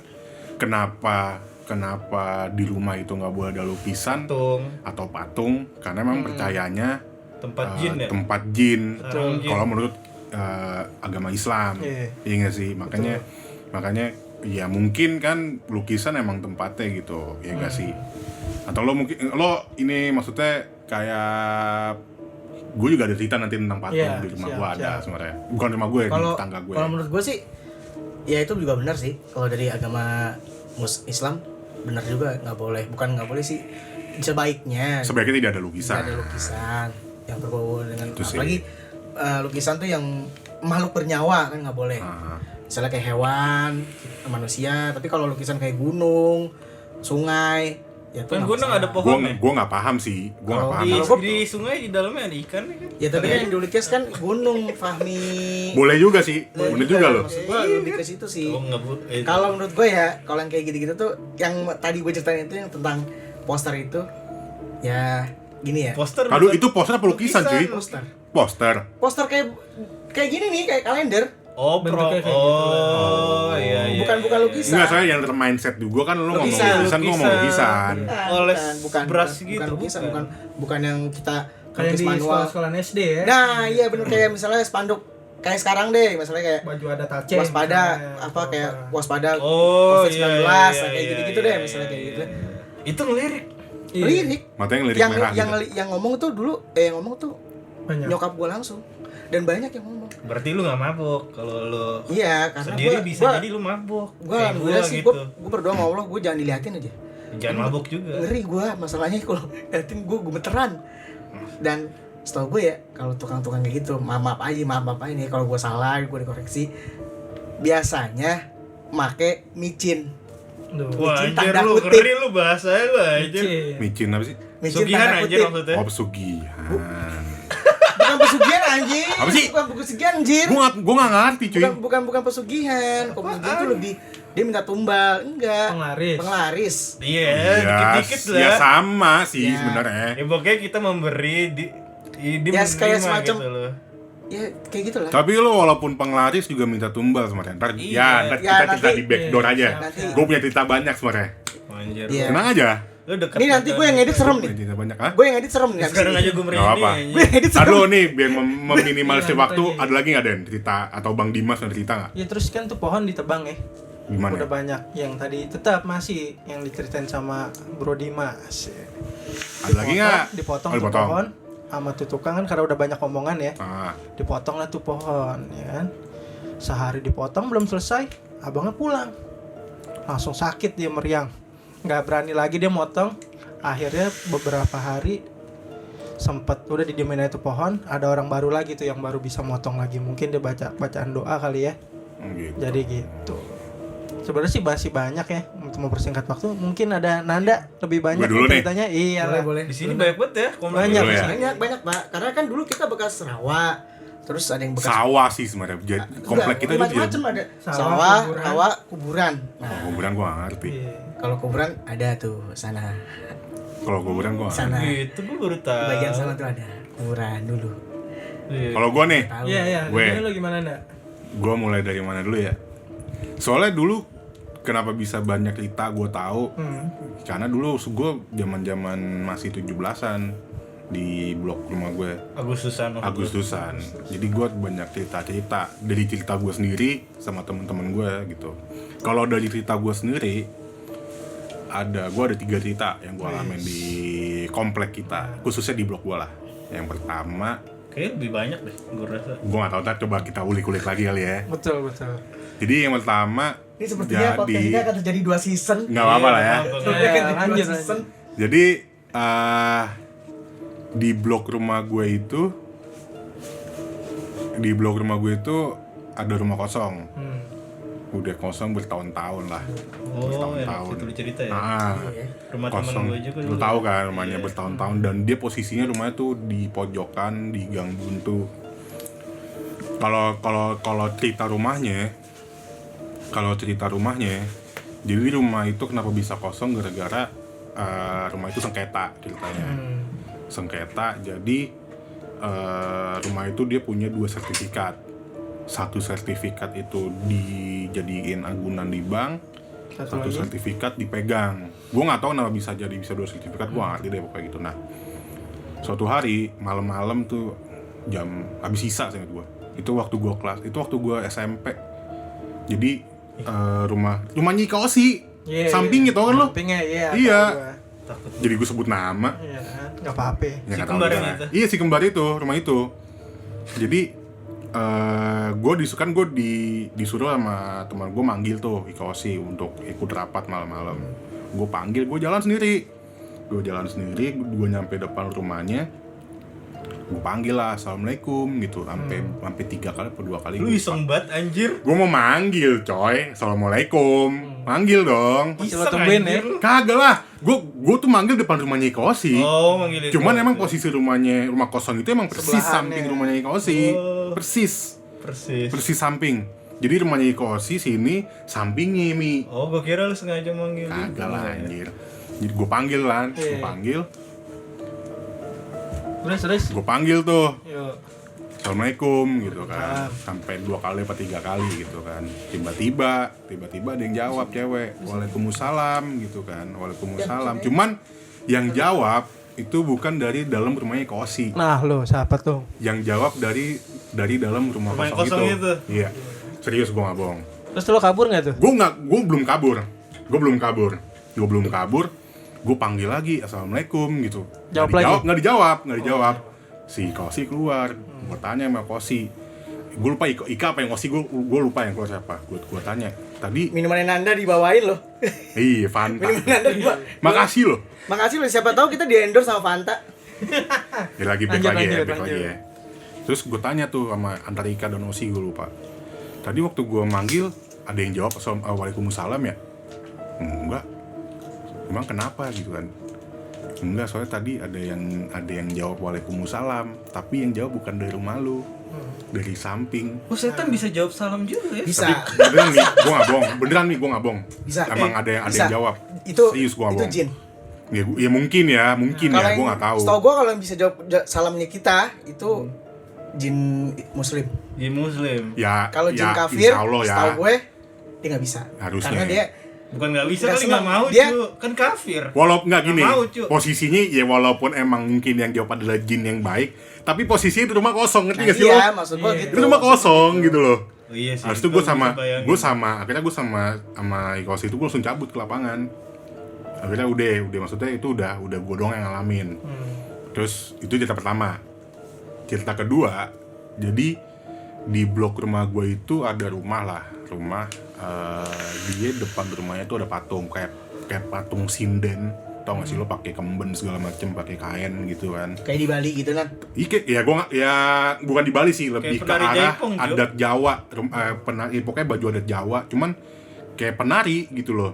kenapa di rumah itu nggak boleh ada lukisan atau patung, karena memang percayanya Tempat jin ya. tempat jin. Sarang jin. Kalau menurut agama Islam, Iya. iya nggak sih? Makanya ya mungkin kan lukisan emang tempatnya gitu, ya nggak sih? Atau lo mungkin ini maksudnya kayak gue juga ada cerita nanti tentang patung Iya, di rumah siap, gue ada siap. sebenarnya, bukan rumah gue, di Kalau tetangga gue. kalau menurut gue sih, ya itu juga benar sih. Kalau dari agama Islam benar juga, nggak boleh sih. Sebaiknya Sebaiknya tidak ada lukisan. ada lukisan yang berbau dengan Itu sih. apalagi lukisan tuh yang makhluk bernyawa kan nggak boleh. Ah, Misalnya kayak hewan, manusia. Tapi kalau lukisan kayak gunung, sungai, ya tuh Kan nggak gunung masalah. ada pohon ya. gue nggak paham sih, gue nggak paham. Di, Kalau di sungai di dalamnya ada ikan ya kan. Ya tapi kan yang dilukis kan gunung, Fahmi. Boleh juga sih, bener juga loh. Maksud gue lebih ke situ sih. Oh nggak bu. Kalau menurut gue ya, kalau yang kayak gitu-gitu tuh, yang tadi gue ceritain itu yang tentang poster itu, ya gini ya. poster. Aduh, bukan- itu poster apa lukisan cuy? Poster. Poster. Kayak gini nih, kayak kalender. Oh Bentuknya kayak gitu Oh iya iya. Bukan lukisan. Enggak, saya yang mindset juga kan lo ngomong Lukisan, lukisan, gue ngomong lukisan. Oles bukan brush bukan, gitu, bukan lukisan, bukan. bukan yang kita Kayak lukis di manual. sekolah-sekolah SD ya. Nah, iya bener, kayak misalnya spanduk kayak sekarang deh, misalnya kayak Baju ada Aceh. waspada misalnya, apa kayak apa. waspada Oh COVID-19 iya, nah, iya, kayak iya, gitu-gitu iya, deh iya, misalnya kayak iya, gitu. iya. Itu ngelirik. Iya. Lirik. Matanya ngelirik Yang merah yang gitu. yang ngomong tuh dulu yang ngomong tuh Banyak. nyokap gue langsung dan banyak yang ngomong. Berarti lu nggak mabuk kalau lu Iya, karena sendiri gua, bisa gua, jadi lu mabuk. gua Kayak alhamdulillah sih gitu. gua berdoa sama Allah gue jangan diliatin aja. Jangan mabuk juga. Ngeri gue masalahnya kalau liatin gue gemeteran. Dan setahu gue ya kalau tukang-tukang kayak gitu maaf aja nih kalau gue salah gue dikoreksi. Biasanya make micin. Duh. Wah, Micin anjir tanda lu kutip. keren lu bahasanya lu anjir. Micin. Micin apa sih? Micin Sugihan tanda anjir kutip. maksudnya. Oh, pesugihan. Bukan pesugihan anjir. Apa sih? Bukan pesugihan anjir. Gue nggak ngerti cuy. Bukan pesugihan. Kalau pesugihan itu dia minta tumbal. Enggak. Penglaris. Iya, Ya, dikit-dikit ya lah. sama sih Ya. sebenarnya. Ya pokoknya kita memberi dia Ya, kayak menerima semacam- gitu loh. Ya kayak gitu lah. Tapi lo walaupun penglaris juga minta tumbal sebenarnya. Ntar Iya. ntar Ya, kita cerita nanti- di backdoor aja. nanti. Gue punya cerita banyak sebenarnya. Anjir. Iya. Tenang aja. Lu dekat. Ini nanti gue yang edit serem Punya nih. cerita banyak, ah? Gue yang edit serem nih. Sekarang aja gue Nggak merinding apa-apa. anjing. Gue yang edit serem. Aduh nih biar meminimalisir Iya, waktu, iya. ada lagi nggak Den cerita atau Bang Dimas ada cerita nggak? Ya terus kan tuh pohon ditebang ya. Gimana? Udah banyak yang tadi tetap masih yang diceritain sama Bro Dimas. Ada lagi nggak? Dipotong Oh, tuh pohon sama tuh tukang kan karena udah banyak omongan ya. Ah, Dipotong lah tuh pohon ya kan. Sehari dipotong belum selesai, abangnya pulang. Langsung sakit dia meriang. Nggak berani lagi dia motong. Akhirnya beberapa hari sempet udah didiemin itu pohon, ada orang baru lagi tuh yang baru bisa motong lagi. Mungkin dia bacaan doa kali ya. gitu. Jadi gitu. Sebenarnya sih masih banyak ya untuk mempersingkat waktu. Mungkin ada Nanda lebih banyak Gue dulu nih. ceritanya. Iya lah. Boleh. Di sini banyak banget ya komen. Banyak. Dulu ya. Banyak Pak. Karena kan dulu kita bekas rawa. Terus ada yang bekas Sawah sih sebenarnya. Jadi komplek kita itu macam-macam ada. Sawah, Sawah, kuburan. rawa, kuburan. Nah, kuburan gue nggak ngerti. Iya. kalau kuburan ada tuh sana. Kalau kuburan gue nggak ngerti. Sana. Gitu gue baru Di tahu. bagian sana tuh ada kuburan dulu. Iya. Kalau gue nih, Tahu. Iya iya. Gue. Jadi lo gimana Nanda? gue mulai dari mana dulu ya? Soalnya dulu kenapa bisa banyak cerita gue tahu? Karena dulu gue zaman masih 17-an di blok rumah gue. Agustusan. Jadi gue banyak cerita dari cerita gue sendiri sama teman-teman gue gitu. Kalau dari cerita gue sendiri gue ada 3 cerita yang gue alamin di komplek kita, khususnya di blok gue lah. Yang pertama, Kayaknya lebih banyak deh gue rasa. gue nggak tahu, ntar coba kita ulik-ulik lagi kali ya. Betul betul. Jadi yang pertama, Ini sepertinya podcast ini akan terjadi 2 season. nggak apa-apa lah ya. Sepertinya akan jadi 2 lanjut, season. Jadi di blok rumah gue itu ada rumah kosong. Udah kosong bertahun-tahun lah. Oh, yang Bertahun-tahun. waktu itu lu cerita ya. Rumah teman Kosong. gue juga Lu dulu. tahu kan rumahnya bertahun-tahun dan dia posisinya rumahnya tuh di pojokan, di gang buntu. Kalau cerita rumahnya, jadi rumah itu kenapa bisa kosong gara-gara rumah itu sengketa ceritanya. Sengketa, jadi rumah itu dia punya 2 sertifikat. Satu sertifikat itu dijadiin agunan di bank, satu lagi? sertifikat dipegang. Gue nggak tahu kenapa bisa 2 sertifikat, gue ngerti deh pokoknya gitu. Nah, suatu hari malam-malam tuh jam habis sisa seingat gue. Itu waktu gue SMP. Jadi rumahnya Ika Osi. Iya, Sampingnya tau kan lo? Sampingnya iya. Iya. tahu gua. Takut. Jadi gue sebut nama. Iya, nggak apa-apa. Ya, Si nggak tahu kembar juga ini lah. itu. Iya si kembar itu, rumah itu. Jadi gue disuruh sama teman gue manggil tuh Ika Osi untuk ikut rapat malam-malam. Gue panggil, gue jalan sendiri. Gue nyampe depan rumahnya. Gue panggil lah, assalamualaikum gitu, sampai 3 kali atau 2 kali. Lu iseng banget anjir. Gue mau manggil coy, assalamualaikum, manggil dong. Masih lo Iseng, tungguin ya. anjir. Kagak lah, gue tuh manggil depan rumahnya Ika Osi. Oh, manggil itu. Cuman emang posisi rumah kosong itu emang persis Sebelahannya. samping rumahnya Iko Osi. Oh. Persis Persis. samping. Jadi rumahnya Iko Osi sini sampingnya Mi. Oh, gue kira lu sengaja manggil. Kagak lah gitu. anjir. Jadi gue panggil kan, Iya. Terus. gue panggil tuh. Yuk. Assalamualaikum gitu kan. Sampai 2 kali apa 3 kali gitu kan. Tiba-tiba ada yang jawab cewek. Waalaikumsalam gitu kan. Waalaikumsalam. Cuman yang jawab itu bukan dari dalam rumahnya Iko Osi. Nah lo siapa tuh? Yang jawab dari dalam rumah Rumah yang kosong, kosong itu. Iya. Serius gue gak bohong. Terus lo kabur nggak tuh? Gue belum kabur. Gue panggil lagi, assalamualaikum gitu. Jawab lagi? Nggak dijawab. Si Kosi keluar. Gue tanya sama Kosi. Gue lupa Ika apa yang Kosi. Gue lupa yang keluar siapa. Gue tanya. Tadi, Minuman Nanda dibawain loh. iya Fanta. Minuman Nanda dibawain. Makasih loh. Makasih loh, siapa tahu kita di-endorse sama Fanta. Ya lagi back Lanjut. lagi ya. Terus gue tanya tuh sama antara Ika dan Osi, gue lupa. Tadi waktu gue manggil, ada yang jawab waalaikumsalam ya? Enggak. Emang kenapa gitu kan? Enggak, soalnya tadi ada yang jawab waalaikumsalam, tapi yang jawab bukan dari rumah lu, dari samping. Oh, setan bisa jawab salam juga ya? Bisa. Tapi beneran nih, gue nggak bohong. Beneran nih, gue nggak bohong. Bisa. Emang ada yang jawab. Itu Serius, gue nggak itu bohong. jin. Ya mungkin ya, Kalau gue nggak tahu. Setahu gue kalau yang bisa jawab salamnya kita itu jin muslim. Jin muslim. Hmm. Ya, Kalau jin ya, kafir, insya Allah ya. setahu gue dia nggak bisa. Harusnya. Karena dia Bukan nggak bisa Nggak kali, nggak senang. mau Dia- cu. Kan kafir. Walaupun nggak gini, Nggak mau, Cu. posisinya ya walaupun emang mungkin yang jawab adalah jin yang baik, tapi posisinya itu rumah kosong, ngerti nah, nggak sih iya, lo? maksud gue Iya. gitu. Itu rumah kosong gitu loh. Oh, iya sih. Habis itu gue Gua sama, bisa bayangin. akhirnya gue sama Ikos itu gue langsung cabut ke lapangan. Akhirnya udah maksudnya itu udah gue doang yang ngalamin. Terus itu cerita pertama. Cerita kedua, jadi di blok rumah gue itu ada rumah dia depan rumahnya tuh ada patung kayak patung sinden, tau gak sih lo, pakai kemben segala macem, pakai kain gitu kan. Kayak di Bali gitu kan. Ya gue nggak, ya bukan di Bali sih, lebih Kayak ke penari arah jaipong, Jo. adat Jawa, penari, pokoknya baju adat Jawa, cuman kayak penari gitu loh.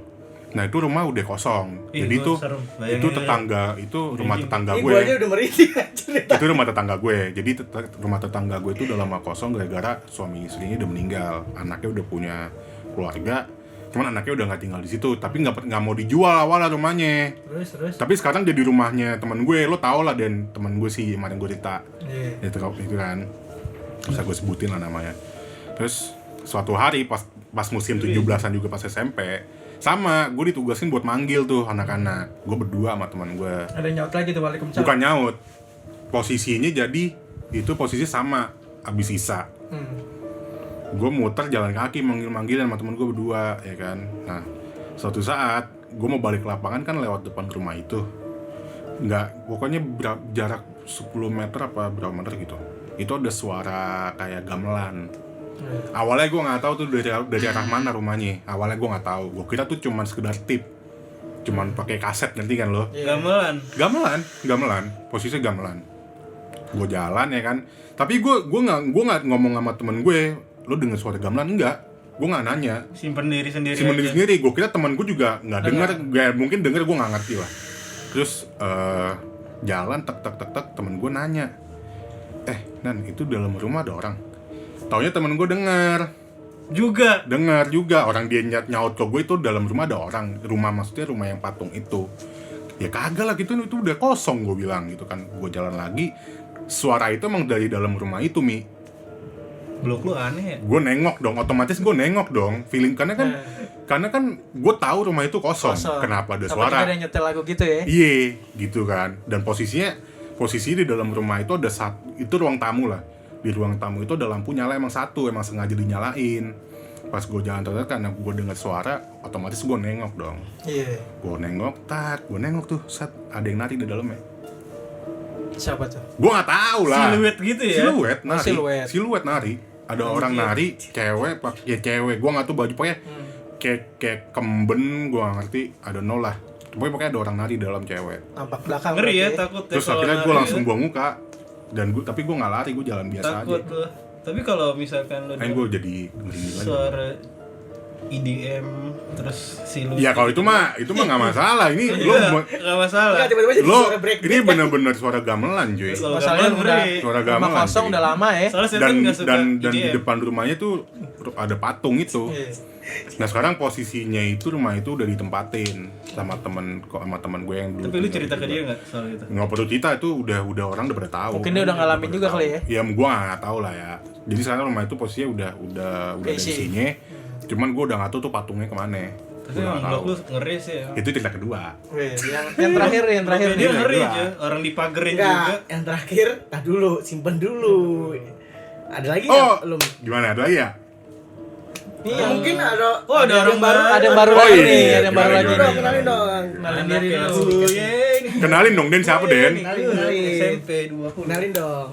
Nah itu rumah udah kosong, Ih, jadi gua tuh serem. Bayangin itu aja. tetangga, itu rumah tetangga Ini gue. gue aja udah merinding cerita. Itu rumah tetangga gue, jadi rumah tetangga gue itu udah lama kosong gara-gara suami istrinya udah meninggal, anaknya udah punya keluarga, cuman anaknya udah nggak tinggal di situ, tapi nggak mau dijual awalnya rumahnya. Terus. Tapi sekarang jadi rumahnya teman gue, lo tau lah Den, teman gue sih kemarin gue cerita. Iya. Itu kan, bisa gue sebutin lah namanya. Terus suatu hari pas musim 17-an juga pas SMP, sama gue ditugasin buat manggil tuh anak-anak. Gue berdua sama teman gue. Ada nyaut lagi tuh waalaikumsalam. Bukan nyaut, posisinya jadi itu posisi sama abis sisa. Gue muter jalan kaki manggil-manggilan sama temen gue berdua, ya kan. Nah, suatu saat gue mau balik ke lapangan kan lewat depan rumah itu. Nggak, pokoknya jarak 10 meter apa berapa meter gitu. Itu ada suara kayak gamelan. Awalnya gue nggak tahu tuh dari arah mana rumahnya. Awalnya gue nggak tahu. Gue kira tuh cuman sekedar tip, cuman pakai kaset, ngerti kan lo? Gamelan. Gamelan, posisinya gamelan. Gue jalan ya kan, tapi gue nggak ngomong sama temen gue, lo denger suara gamelan enggak? Gue nggak nanya. Simpen diri sendiri. Sendiri. Gue kira temen gue juga nggak denger, mungkin denger, gue nggak ngerti lah. Terus jalan tek temen gue nanya, Nan itu dalam rumah ada orang. Taunya temen gue denger juga orang dia nyaut ke gue itu dalam rumah ada orang. Rumah maksudnya rumah yang patung itu. Ya kagak lah gitu, itu udah kosong gue bilang gitu kan. Gue jalan lagi, suara itu emang dari dalam rumah itu, Mi. Blok lu aneh ya. Gue nengok dong, otomatis gue nengok dong. Feeling karena kan gue tahu rumah itu kosong. Kenapa ada suara? Ada yang nyetel lagu gitu ya. Iya, gitu kan. Dan posisi di dalam rumah itu ada itu ruang tamu lah. Di ruang tamu itu ada lampu nyala emang satu, emang sengaja dinyalain. Pas gue jalan terus karena gue dengar suara, otomatis gue nengok dong. Iya. Gue nengok tuh, ada yang nari di dalamnya. Siapa tuh? Gue nggak tahu lah. Siluet gitu ya. Siluet nari. Ada orang nari, cewek, cewek. Gue nggak tahu baju pakai kayak kemben, gue nggak ngerti. Ada nol lah. Pokoknya ada orang nari dalam cewek. Nampak belakang. Ngeri ya, berarti. takut ya. Terus kalau akhirnya gue nari langsung ya. buang muka. Tapi gue nggak lari, gue jalan biasa Takut aja. lu. Tapi kalau misalkan lu Gue jadi merinding lagi. suara EDM terus siluet. Ya kalau itu mah nggak masalah. Ini lo Enggak masalah. Enggak, tiba-tiba jadi lo suara break. ini bener-bener suara gamelan cuy. Kalau Masalahnya gamelan udah ngeri. Suara rumah gamelan, kosong cuy. udah lama ya. Soalnya setan dan nggak suka dan di EDM. depan rumahnya tuh ada patung itu. Iya. Nah sekarang posisinya itu rumah itu udah ditempatin sama temen gue yang dulu. Tapi lu tinggal cerita di ke dia situ. nggak soal itu? Nggak perlu cerita, itu udah orang udah pada tahu. Mungkin dia udah ngalamin juga kali ya. Ya gue nggak tahu lah ya. Jadi sekarang rumah itu posisinya udah ada Isi. isinya. Cuman gue udah nggak tahu tuh patungnya kemana. Tapi Gua emang nggak blok tahu. lu ngeri sih ya. Itu cerita kedua. Wih, yang terakhir Dia nih. ngeri kedua. aja. Orang dipagerin juga. Enggak, yang terakhir, dulu, simpen dulu. Ada lagi Oh, nggak? Belum. gimana, ada lagi ya? Ya, mungkin ada. Oh, ada orang baru. Ada yang baru Oh, lagi iya, nih, iya, ada yang baru gimana, lagi gimana, nih. Kenalin dong. Kenalin diri Anaknya dulu. dulu. Yeay. Kenalin dong Den, siapa Den? Kenalin. SMP 20. Kenalin dong.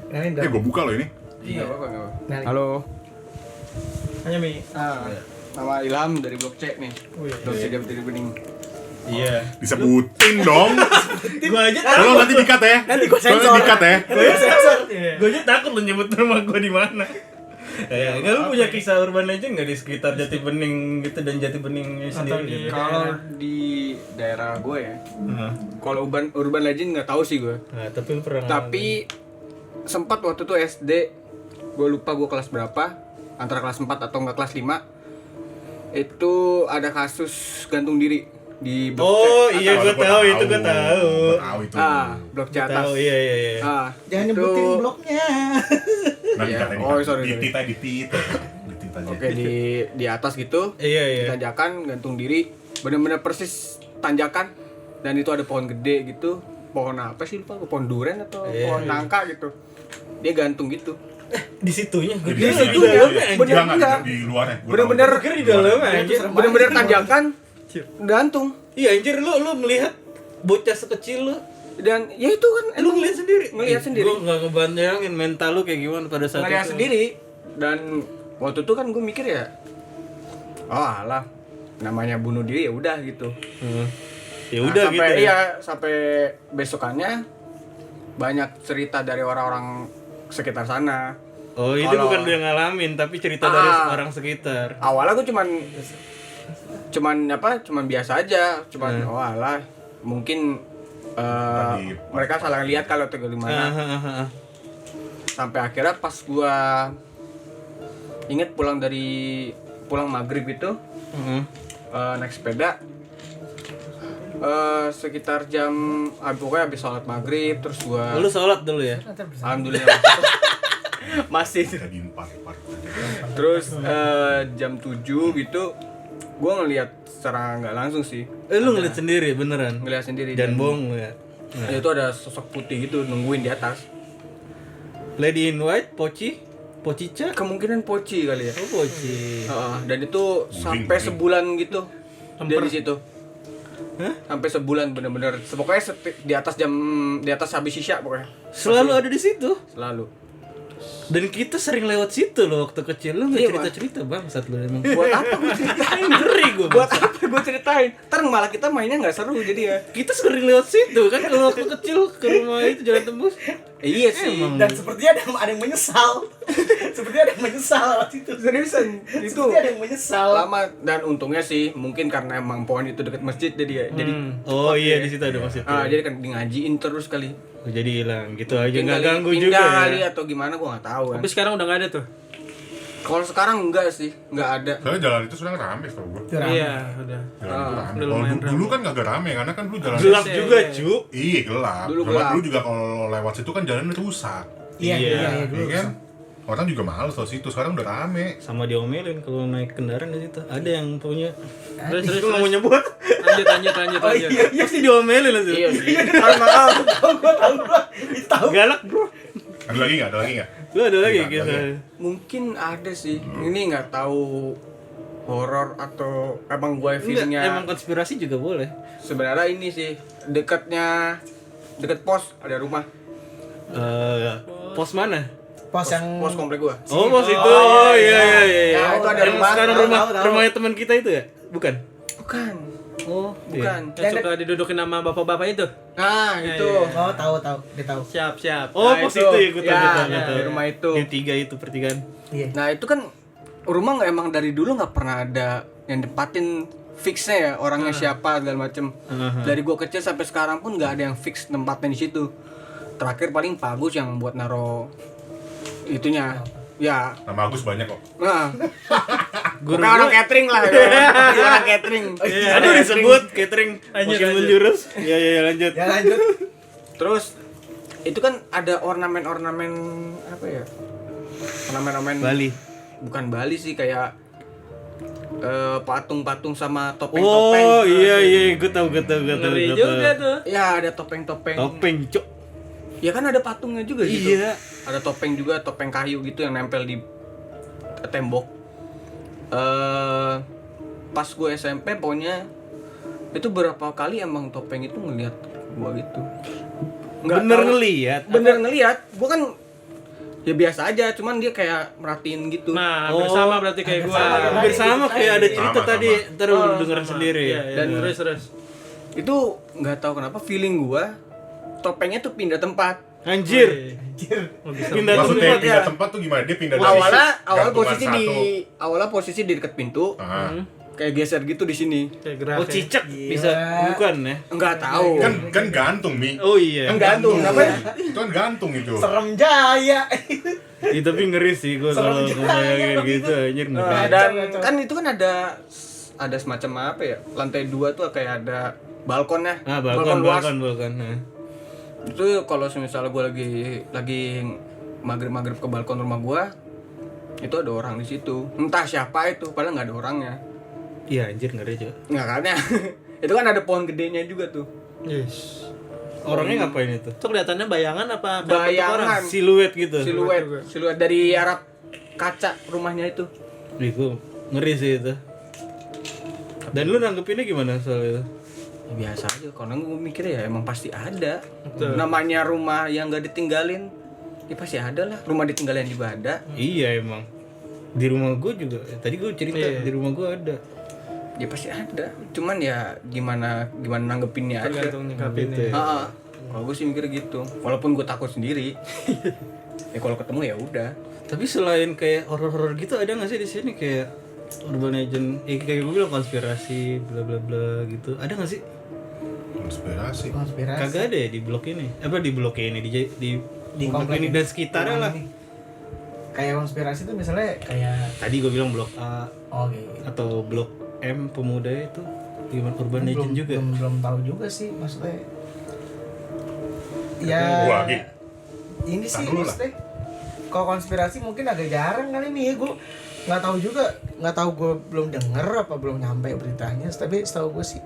Kenalin dong. Gue buka loh ini. Iya. Kenalin. Halo, Hanya Mi. nama Ilham dari Blok C nih. Blok C Dapur Bening. Iya. Disebutin dong. Gua aja Tolong nanti dikat ya. Nanti gua Tolong sensor. dikat ya. Sensor. Gue aja takut lu nyebut rumah gue di mana. Enggak lu punya kisah urban legend enggak di sekitar Jati Bening gitu dan Jati Bening sendiri? Kalau di daerah gue ya, Nah, kalau urban legend nggak tahu sih gue. tapi lu pernah Tapi sempat waktu itu SD, gue lupa gue kelas berapa, antara kelas 4 atau enggak kelas 5. Itu ada kasus gantung diri di blok Oh C iya atas. gue tahu itu gue tahu. Gua tahu itu. Blok C atas. Tahu iya. Jangan itu- nyebutin bloknya. Nanti Iya. katanya Oh, sorry. ditit aja. Oke, di atas gitu. Iya. Tanjakan gantung diri, bener-bener persis tanjakan, dan itu ada pohon gede gitu. Pohon apa sih lupa, pohon duren atau pohon nangka gitu. Dia gantung gitu. Di situnya gue Di kira situ di dalamnya ya. anjir. Enggak. Di luarnya. Gua Bener-bener tahu. Kira di dalamnya anjir. Bener-bener tanjakan gantung. Iya anjir lu melihat bocah sekecil lu. Dan ya itu kan Lu ngeliat sendiri. Ngeliat sendiri. Gue enggak ngebayangin mental lu kayak gimana pada saat ngeliat itu. sendiri. Dan waktu itu kan gue mikir ya, oh alah, namanya bunuh diri ya udah gitu. Ya Nah, udah sampai, gitu. Iya, sampai besokannya banyak cerita dari orang-orang sekitar sana. Oh, itu Kalau- bukan lu yang ngalamin tapi cerita dari Ah. orang sekitar. Awalnya gue cuman biasa aja, oh alah, mungkin mereka salah lihat kalau tegal di mana. Sampai akhirnya pas gua inget pulang maghrib itu, naik sepeda, sekitar jam pokoknya habis sholat maghrib, terus gua Lu sholat dulu ya? alhamdulillah masih. Jadi empat. Terus jam 7 gitu gua ngelihat secara nggak langsung sih, Lu ngeliat sendiri beneran? ngelihat sendiri. Jangan bohong lu ya. Ya, itu ada sosok putih gitu nungguin di atas. Lady in white, Pocica? Kemungkinan poci kali ya. Oh, Poci. Dan itu sampai sebulan gitu dia di situ. Hah? Sampai sebulan bener-bener. Pokoknya di atas habis sisya pokoknya. Selalu ada di situ. Selalu. Dan kita sering lewat situ loh waktu kecil. Lu nggak Iya, cerita-cerita bangsat lu emang. Buat apa gue ceritain? Ngeri gue. Buat apa gue ceritain? Ntar malah kita mainnya nggak seru jadi ya. Kita sering lewat situ kan kalau waktu kecil ke rumah itu Jalan Tembus. Iya sih. Dan sepertinya ada yang menyesal. Sepertinya ada yang menyesal waktu itu. Seriusan itu Sepertinya ada yang menyesal. lama, dan untungnya sih mungkin karena emang pohon itu dekat masjid jadi ya. Jadi Oh iya di situ ada masjid. jadi kan di ngajiin terus kali. Oh, jadi hilang gitu aja Mungkin nggak kali ganggu pindah juga kali ya. atau gimana gua nggak tahu kan. Tapi sekarang udah nggak ada tuh. Kalau sekarang enggak sih, enggak ada. Soalnya jalan itu sekarang rame tau gua. Itu rame. Iya, udah. Jalan itu rame. udah Kalau lumayan dulu kan gak rame karena kan dulu jalan Gelap juga cu. Iya gelap. Dulu Sama gelap. dulu juga kalau lewat situ kan jalan rusak. Iya, Iya. iya, iya dulu. Iya kan? Orang juga males tau situ. Sekarang udah rame. Sama diomelin kalau naik kendaraan di situ. Ada yang punya. Terus Itu nggak mau nyebut. lanjut. Pasti diomelin lah tuh. Iya sih. Tahu. Galak bro. Ada lagi nggak? Ada lagi nggak? Lu ada lagi Nggak, kisah. ada. Mungkin ada sih. Ini nggak tahu horor atau emang gue Enggak, feelingnya. emang konspirasi juga boleh. Sebenarnya ini sih deket pos ada rumah. Pos mana? Pos yang Pos komplek gua. Oh, pos itu. Oh iya. Nah, itu ada Yang rumah. sekarang Tahu, rumah tahu. rumahnya teman kita itu ya? Bukan. Bukan. Oh, Bukan. Yang suka didudukin sama bapak-bapak itu. Nah, itu. Oh, tahu, dia tahu. Siap. Oh, Nah, pos itu. itu ya, gue tahu, Ya, gue tahu. di rumah itu. Yang 3 itu pertigaan. Iya. Nah, itu kan rumah nggak emang dari dulu nggak pernah ada yang nempatin fixnya ya orangnya siapa segala macem. Dari gua kecil sampai sekarang pun nggak ada yang fix tempatnya di situ. Terakhir paling Pak Agus yang buat naro itunya. Ya, Nama Agus banyak kok. nah. Bukan orang catering lah. Orang catering. Aduh disebut catering makin menjurus. Iya lanjut. Ya lanjut. Terus itu kan ada ornamen-ornamen apa ya? Ornamen-ornamen Bali. Bukan Bali sih, kayak patung-patung sama topeng-topeng. Oh iya, gue tahu. Ngeri juga tuh. Ya, ada topeng-topeng. Topeng, cok. Ya kan ada patungnya juga gitu. Iya. Ada topeng juga, topeng kayu gitu yang nempel di tembok. Pas gue SMP pokoknya itu berapa kali emang topeng itu ngeliat gua gitu. Bener ngeliat. Bener ngeliat. Gua kan ya biasa aja, cuman dia kayak merhatiin gitu. Nah, bersama berarti kayak gua. Hampir sama kayak ada cerita Sama, tadi. sama. Ntar lu dengerin sendiri. Iya. Dan Terus. itu nggak tahu kenapa feeling gua topengnya tuh pindah tempat. Anjir. Pindah Maksudnya tempat pindah ya. tempat tuh gimana? Dia pindah dari Awalnya sisi gantungan posisi di dekat pintu. Ah. Kayak geser gitu di sini. Oh cicak bisa bukan ya? Enggak tahu. Kan gantung, Mi. Oh iya. Kan gantung. Apa ya? Itu kan gantung itu. Serem jaya. Iya tapi ngeri sih gue kalau kebayangin gitu anjir ngeri. Dan kan itu kan ada semacam apa ya? Lantai 2 tuh kayak ada balkonnya. Ah balkon. balkon. Nah. Itu kalau misalnya gue lagi maghrib ke balkon rumah gue, itu ada orang di situ. Entah siapa itu, padahal nggak ada orangnya. Iya anjir ngeri juga. Nggak kan ya? Itu kan ada pohon gedenya juga tuh. Yes. Orangnya ngapain itu? Itu kelihatannya bayangan apa? Bayangan. Siluet gitu. Siluet dari arah kaca rumahnya itu. Itu ngeri sih itu. Dan lu nanggepinnya gimana soal itu? Ya, biasa aja. Karena gue mikir ya emang pasti ada. Namanya rumah yang nggak ditinggalin, ya pasti ada lah. Rumah ditinggalin juga ada. Iya emang. Di rumah gue juga. Tadi gue cerita di rumah gue ada. Ya pasti ada. Cuman ya gimana nanggepinnya aja. Tergantung nyikapinnya. Gitu ya. Kalau gue sih mikir gitu. Walaupun gue takut sendiri. Ya kalau ketemu ya udah. Tapi selain kayak horor-horor gitu ada nggak sih di sini kayak urban legend? Kayak gue bilang konspirasi bla bla bla gitu. Ada nggak sih? Konspirasi. Kagak ada ya di blok ini. Apa di blok ini di blok komplek ini dan sekitarnya lah. Kayak konspirasi tuh misalnya kayak Tadi gue bilang blok A gitu. atau blok M pemuda itu gimana urban legend juga. Belum tahu juga sih maksudnya. Gua Ya lagi. ini sih Tahan dulu lah. maksudnya. Kalau konspirasi mungkin agak jarang kali nih ya, gue nggak tahu juga, nggak tahu, gue belum denger apa belum nyampe beritanya, tapi setahu gue sih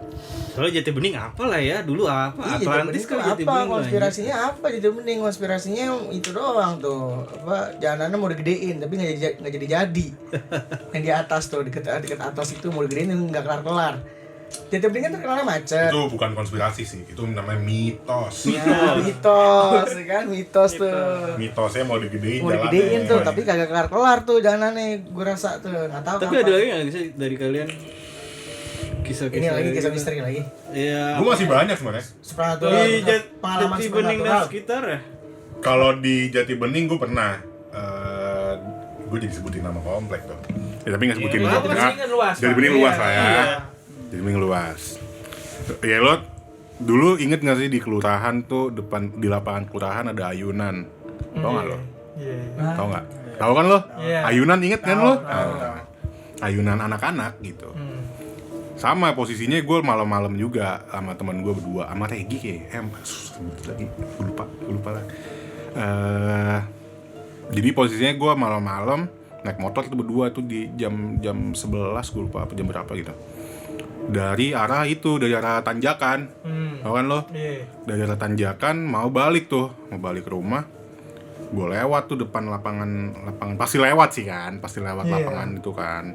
Soalnya Jati Bening apa lah ya dulu apa iya, Atlantis kan Jati apa Bening lah, konspirasinya apa jadi bening, konspirasinya itu doang tuh, apa jalanannya mau digedein tapi nggak jadi yang di atas tuh dekat atas itu mau digedein nggak kelar. Jati Bening kan terkenalnya macet. Itu bukan konspirasi sih, itu namanya mitos. Ya, mitos kan, mitos tuh. Mitosnya mau digedein Mau jalannya. digedein tuh, tapi kagak kelar tuh jalanannya, gue rasa tuh, nggak tahu. Tapi ada lagi nggak sih dari kalian kisah-kisah ini lagi kisah gitu? misteri lagi. Iya. Gue masih banyak sebenarnya. Supranatural, Di pengalaman Jati Bening dan supranatural. sekitar ya. Kalau di Jati Bening gue pernah gue jadi sebutin nama komplek tuh. Ya tapi nggak sebutin Jati juga. Bening kan luas, Jati Pak. Bening luas lah ya. Iya. Jati Bening luas. Ya lo dulu inget nggak sih di kelurahan tuh depan di lapangan kelurahan ada ayunan. Tau nggak lo? Iya. Tau nggak? Tahu kan lo? Iya. Ayunan inget kan lo? tahu. Ayunan anak-anak gitu. Sama posisinya gue malam-malam juga sama teman gue berdua, sama Regi kayak lagi gue lupa lah. Jadi posisinya gue malam-malam naik motor itu berdua tuh di jam 11 gue lupa apa jam berapa gitu. Dari arah tanjakan, tau kan lo? Iya. Dari arah tanjakan mau balik ke rumah. Gue lewat tuh depan lapangan pasti lewat sih kan, lapangan itu kan.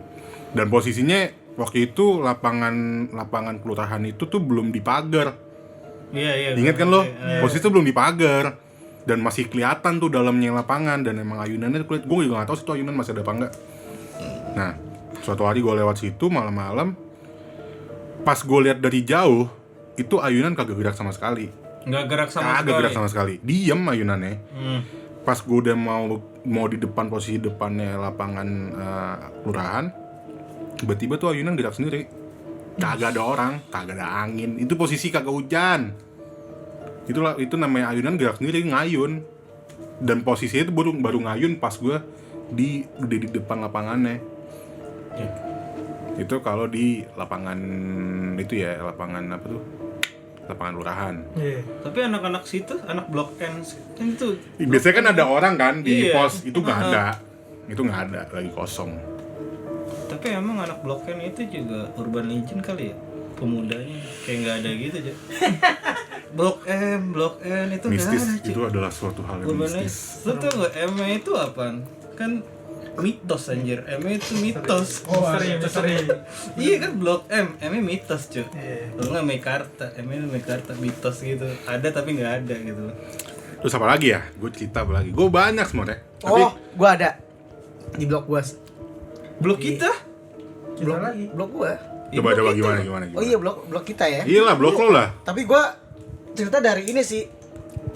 Dan posisinya waktu itu lapangan kelurahan itu tuh belum dipagar. Iya. Ingat kan lo? Posisi itu belum dipagar dan masih kelihatan tuh dalamnya lapangan dan emang ayunannya kulit. Gue juga nggak tahu situ ayunan masih ada apa enggak. Nah, suatu hari gue lewat situ malam-malam. Pas gue lihat dari jauh, itu ayunan kagak gerak sama sekali. Nggak gerak sama Kagak gerak sama sekali. Diem ayunannya. Pas gue udah mau di depan posisi depannya lapangan kelurahan, tiba-tiba tuh ayunan gerak sendiri. Kagak ada orang, kagak ada angin. Itu posisi kagak hujan. Itu namanya ayunan gerak sendiri, ngayun. Dan posisinya itu baru ngayun pas gue di depan lapangannya. Itu kalau di lapangan itu ya, lapangan apa tuh? Lapangan lurahan. Iya. Tapi anak-anak situ, anak blok N kan itu Biasanya kan ada orang kan di Iya. pos, itu nggak ada. Itu nggak ada, lagi kosong. Tapi emang anak blok N itu juga urban legend kali ya? Pemudanya kayak nggak ada gitu aja. Blok N itu nggak Mistis ada itu adalah suatu hal yang urban legend. mistis. Lu tau nggak M itu apaan? Kan mitos anjir. M itu mitos. Misteri. Iya kan blok M mitos cuy. Iya. Kalau nggak Mekarta, Mekarta mitos gitu. Ada tapi nggak ada gitu. Terus apa lagi ya? Gue cerita apa lagi? Gue banyak sebenarnya. Tapi Oh, gue ada di blok gue. Blok kita? Blok gue. coba blok gimana? Oh iya, blok kita ya. Iyalah blok lo lah. Tapi gue cerita dari ini sih,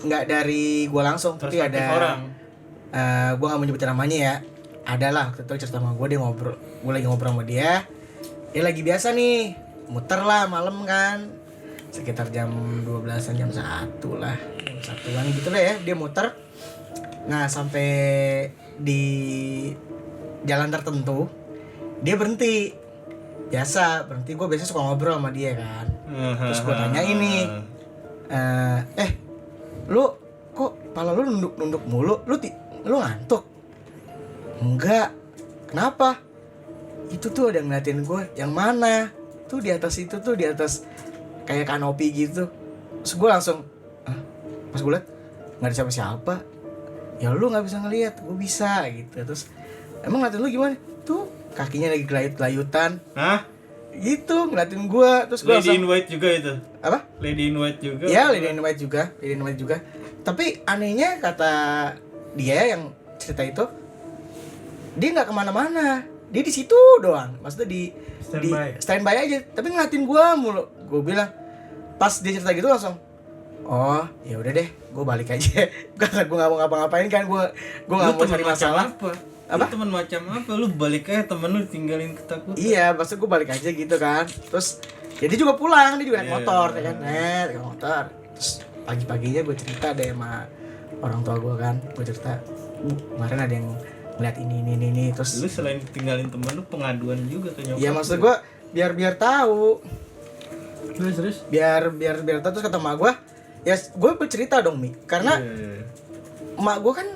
nggak dari gue langsung, tapi Perspektif ada orang. gue nggak mau nyebutin namanya ya. Ada lah waktu itu cerita sama gue, dia ngobrol, gue lagi ngobrol sama dia lagi biasa nih muter lah malam kan, sekitar jam 12-an, jam 1 lah, jam 1-an gitu lah ya, dia muter. Nah sampai di jalan tertentu dia berhenti, biasa berhenti, gue biasa suka ngobrol sama dia kan. Terus gue tanya ini, lu kok pala lu nunduk mulu, lu ngantuk? Enggak. Kenapa? Itu tuh ada ngeliatin gue. Yang mana? Tuh di atas itu tuh, di atas kayak kanopi gitu. Terus gue langsung, pas gue liat nggak ada siapa-siapa. Ya lu nggak bisa ngeliat, gue bisa gitu. Terus emang ngeliatin lu gimana? Tuh kakinya lagi gelayut-gelayutan. Hah? Gitu ngeliatin gue. Terus gue Lady langsung, in White juga itu. apa? Lady in White juga. Ya Lady in White juga. Tapi anehnya kata dia yang cerita itu, dia nggak kemana-mana, dia di situ doang, maksudnya di standby aja, tapi ngeliatin gua mulu. Gue bilang pas dia cerita gitu langsung, oh ya udah deh, gue balik aja. Karena gue nggak mau ngapa-ngapain kan, gue nggak mau cari masalah. Apa? Lu teman macam apa? Lu balik aja, temen lu tinggalin ketakutan. Iya, maksud gue balik aja gitu kan. Terus ya dia juga pulang, dia juga naik motor, ya kan, naik motor. Terus pagi-paginya gue cerita deh sama orang tua gue kan, gue cerita, kemarin ada yang ngeliat ini, terus Lu selain tinggalin temen lu, pengaduan juga ke nyokap. ya maksud gue biar tahu, Terus biar tahu. Terus kata emak gue, ya gue bercerita dong Mi, karena emak gue kan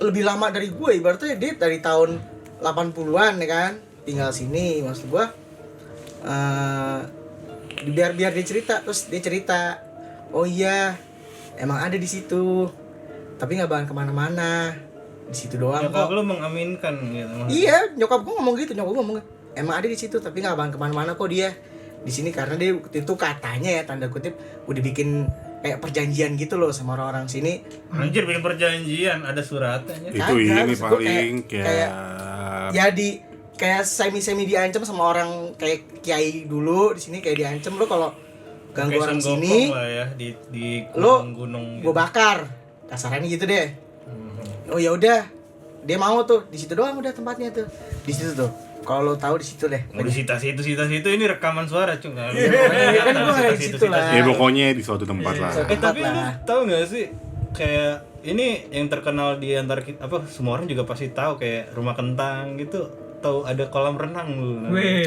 lebih lama dari gue, ibaratnya dia dari tahun 80-an ya kan, tinggal sini. Maksud gue biar dia cerita. Terus dia cerita, oh iya emang ada di situ, tapi nggak bakal kemana-mana, di situ doang Nyokap kok. lu mengaminkan gitu. Iya, nyokap gue ngomong gitu, emang ada di situ tapi nggak bakal kemana-mana kok dia di sini, karena dia waktu itu katanya ya tanda kutip udah bikin kayak perjanjian gitu loh sama orang-orang sini. Anjir, bikin perjanjian, ada suratnya. Itu Kagak, ini maksud gua paling kayak ya di kayak semi diancam sama orang kayak kiai dulu di sini, kayak diancam lo kalau ganggu orang sini lah ya, di lo gunung-gunung gue bakar, kasarannya gitu deh. Oh ya udah, dia mau tuh di situ doang udah tempatnya tuh, di situ tuh. Kalau lo tahu di situ deh. Mau di situ ini rekaman suara cuy. Iya, kan gua nggak di situ lah. ya pokoknya di suatu tempat lah. Tapi lu lah. tahu nggak sih, kayak ini yang terkenal di antara kita, apa semua orang juga pasti tahu, kayak Rumah Kentang gitu. Tahu ada kolam renang lu. Gue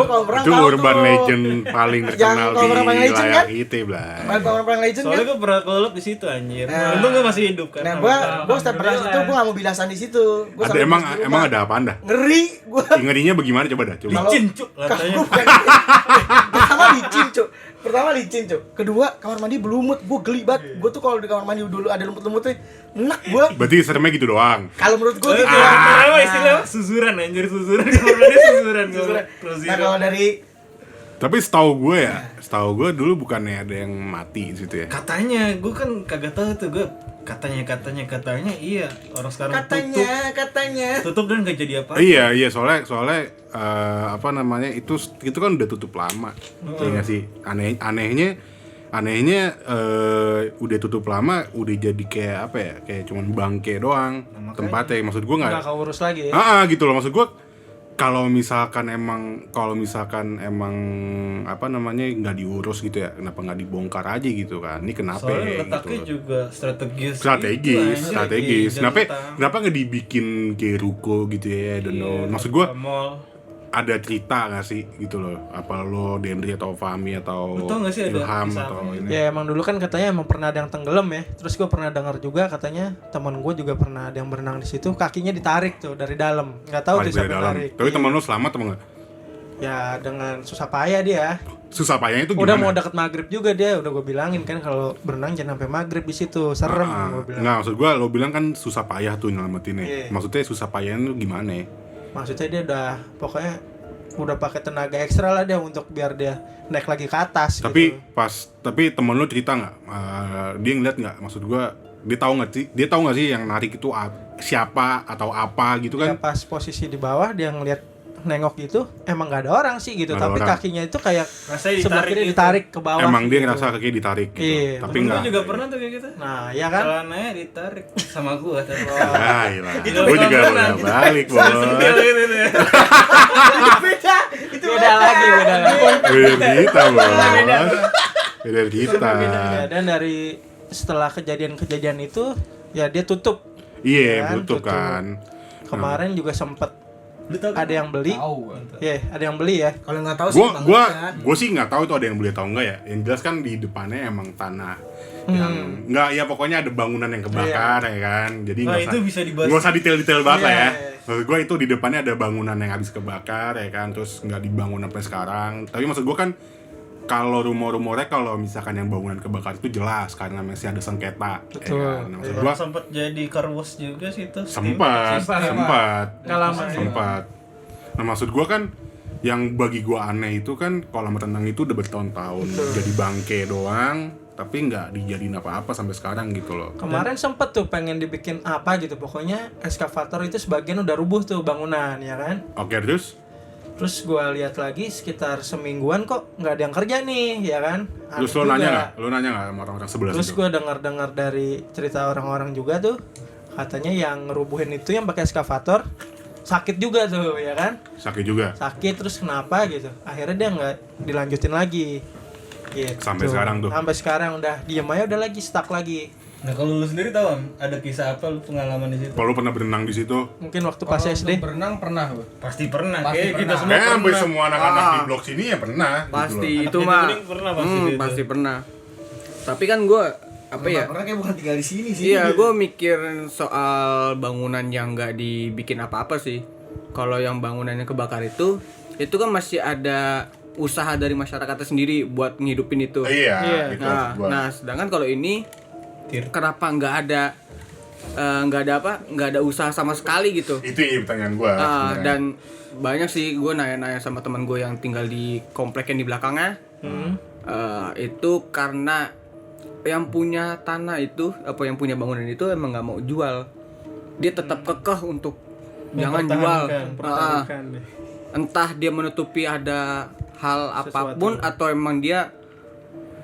kalau pernah Itu tahu urban tuh. legend paling terkenal kalau di Urban Legend wilayah kan? itu, Blay. Kalau orang legend Soalnya kan. gue pernah kelelep di situ anjir. Nah. Untung gue masih hidup kan. Nah, gue setiap pernah situ gue nggak mau bilasan di situ. Gua Ada sampai emang di rumah. emang ada apa Anda? Ngeri gue. Ngerinya bagaimana coba dah, coba. Kalau- Licin cuk lantainya. Pertama licin cuk. Kedua kamar mandi berlumut, gue geli banget. Gue tuh kalau di kamar mandi dulu ada lumut-lumutnya, enak gue. Berarti seremnya gitu doang. Kalau menurut gue gitu. Apa istilahnya? Susuran anjir, susuran. Susuran. Nah kalau dari Tapi setahu gue dulu bukannya ada yang mati di situ ya. Katanya, gue kan kagak tahu tuh, gue katanya iya, orang sekarang katanya tutup dan gak jadi apa. Iya soalnya apa namanya itu kan udah tutup lama. Iya nggak sih? Anehnya udah tutup lama, udah jadi kayak apa ya? Kayak cuman bangke doang tempatnya. Maksud gue nggak nggak. keurus lagi ya. Gitu loh, maksud gue kalau misalkan emang apa namanya nggak diurus gitu ya, kenapa nggak dibongkar aja gitu kan? Ini kenapa Soalnya ya letaknya gitu. juga strategis. Strategis. Kenapa nggak dibikin kayak ruko gitu ya? Dan maksud gue ada cerita nggak sih gitu loh? Apa lo Dendri atau Fahmi atau Lu tau nggak sih ada Ilham kisah atau apa? ini? Ya emang dulu kan katanya emang pernah ada yang tenggelam ya. Terus gue pernah dengar juga katanya teman gue juga pernah ada yang berenang di situ, kakinya ditarik tuh dari dalam. Nggak tahu tuh Balik siapa dari yang dalam. narik. Tapi teman lo selamat atau enggak? Ya dengan susah payah dia. Susah payahnya itu Udah mau gimana? deket maghrib juga dia, udah gue bilangin kan kalau berenang jangan sampai maghrib di situ, serem gue bilang. Nggak, maksud gue lo bilang kan susah payah tuh nyelamatinnya. Iya. Maksudnya susah payahnya tuh gimana ya? Maksudnya dia pokoknya udah pakai tenaga ekstra lah dia untuk biar dia naik lagi ke atas. Tapi gitu. tapi temen lo cerita nggak? Dia ngeliat nggak? Maksud gue dia tahu nggak sih yang narik itu siapa atau apa gitu Ya, kan? pas posisi di bawah dia ngeliat nengok gitu emang nggak ada orang sih gitu, Nggak ada tapi orang. kakinya itu kayak Rasanya sebelah ditarik kiri gitu. ditarik ke bawah. Emang dia gitu. ngerasa kaki ditarik gitu. Iya. Tapi Temen enggak. gua juga pernah tuh kayak gitu. Nah, ya kan? Celananya ditarik sama gua. Ah, iya. Itu Gue juga bukan bolak balik, Bos. Beda. Itu Beda lagi. Beda kita, Bos. Beda kita. Ya, dan dari setelah kejadian itu ya dia tutup. Iya, Kan, tutup kan. Kemarin juga sempet Lu tau kan? ada yang beli. tahu. Ya, ada yang beli ya. Kalau nggak tahu sih Gua Bang gua Ican. gua sih nggak tahu itu ada yang beli atau enggak ya. Yang jelas kan di depannya emang tanah yang nggak, ya pokoknya ada bangunan yang kebakar ya kan. Jadi Nah, nggak itu bisa dibahas. nggak usah detail-detail banget lah ya. Iya. Maksud gua itu di depannya ada bangunan yang habis kebakar ya kan, terus nggak dibangun sampai sekarang. Tapi maksud gua kan kalau rumor-rumornya kalau misalkan yang bangunan kebakar itu jelas karena masih ada sengketa. Betul. Ya kan? Nah, maksud gua Sempat jadi car wash juga sih itu. sempat. Nggak lama sih. Sempat. Nah, maksud gua kan yang bagi gua aneh itu kan kolam renang itu udah bertahun-tahun jadi bangke doang, tapi nggak dijadiin apa-apa sampai sekarang gitu loh. Kemarin sempet tuh pengen dibikin apa gitu. Pokoknya eskavator itu sebagian udah rubuh tuh bangunan ya kan. Oke, Terus gua lihat lagi sekitar semingguan kok nggak ada yang kerja nih ya kan. terus Aneh lo juga. nanya nggak sama orang-orang sebelah Terus situ? gue dengar dari cerita orang-orang juga tuh, katanya yang ngerubuhin itu yang pakai eskavator sakit juga tuh ya kan, Sakit juga. sakit terus kenapa gitu, akhirnya dia nggak dilanjutin lagi gitu. Sampai sekarang tuh? Sampai sekarang udah diem aja, udah lagi stuck lagi. Nah, kalau lu sendiri tahu Am, ada kisah apa lu pengalaman di situ? Kalau lo pernah berenang di situ? Mungkin waktu pas SD. berenang pernah gua. Pasti pernah. Pasti Kayak kita pernah. semua Kayak hampir pernah. semua anak-anak di Ah. blok sini ya pernah. Pasti Gitu loh. itu Anak mah. Jatimuning pernah pasti itu. Pasti pernah. Tapi kan gua apa ya? Orang kayak bukan tinggal di sini sih. Iya, gue mikir soal bangunan yang nggak dibikin apa-apa sih. Kalau yang bangunannya kebakar itu kan masih ada usaha dari masyarakatnya sendiri buat ngidupin itu. Iya, itu maksud gua. Nah, sedangkan kalau ini kenapa nggak ada nggak ada usaha sama sekali gitu. Itu ya pertanyaan gua. sebenarnya. Dan banyak sih gue nanya-nanya sama teman gue yang tinggal di komplek yang di belakangnya. Itu karena yang punya tanah itu, apa yang punya bangunan itu emang nggak mau jual. Dia tetap kekeh untuk jangan jual. Pertahankan deh. Entah dia menutupi ada hal apapun atau emang dia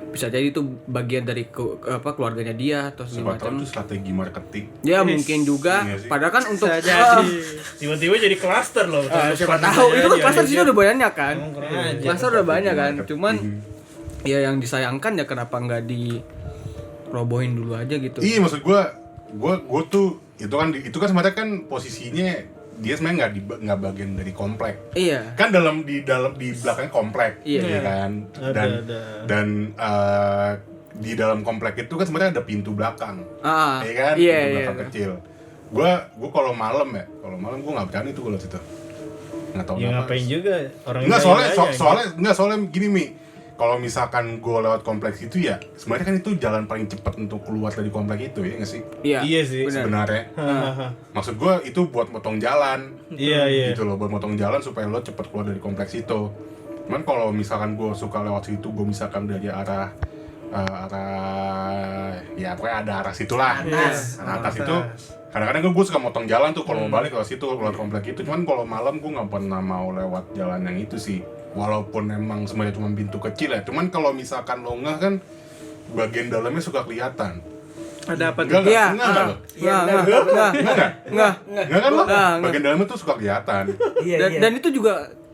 bisa jadi itu bagian dari keluarganya dia atau Siapa segala tahu macam. itu strategi marketing. Ya mungkin juga. Iya sih. Padahal kan untuk Bisa jadi. Tiba-tiba jadi klaster loh. siapa tahu itu kan klaster sini udah banyak kan. Emang keren aja. Klaster udah banyak kan. Marketing. Cuman ya yang disayangkan ya kenapa nggak dirobohin dulu aja gitu. Iya, maksud gua tuh itu kan sebenarnya kan posisinya dia sebenarnya nggak bagian dari komplek. Iya. Kan di belakang komplek, Iya. ya kan. Dan di dalam komplek itu kan sebenarnya ada pintu belakang, ya kan, Iya, pintu iya. belakang kecil. Gua kalau malam gua nggak berani tuh kalau situ. Nggak tahu Ya kenapa. ngapain juga orang Enggak, Indonesia soalnya gini Mi. Kalau misalkan gue lewat kompleks itu ya, sebenarnya kan itu jalan paling cepat untuk keluar dari kompleks itu ya nggak sih? Iya sih. benar. Sebenarnya. Maksud gue itu buat motong jalan. Iya. Gitu loh, buat motong jalan supaya lo cepet keluar dari kompleks itu. Cuman kalau misalkan gue suka lewat situ, gue misalkan dari arah ya pokoknya ada arah situlah. Arah atas itu kadang-kadang gue suka motong jalan tuh kalau mau balik lewat situ, lewat kompleks itu. Cuman kalau malam gue nggak pernah mau lewat jalan yang itu sih. Walaupun emang sebenarnya cuma pintu kecil ya. Cuman kalau misalkan lo nggak kan bagian dalamnya suka kelihatan. Ada apa Enggak, tuh? Iya. enggak. Enggak. Enggak kan lo? Enggak. Bagian dalamnya tuh suka kelihatan. Iya, Dan, iya. dan itu juga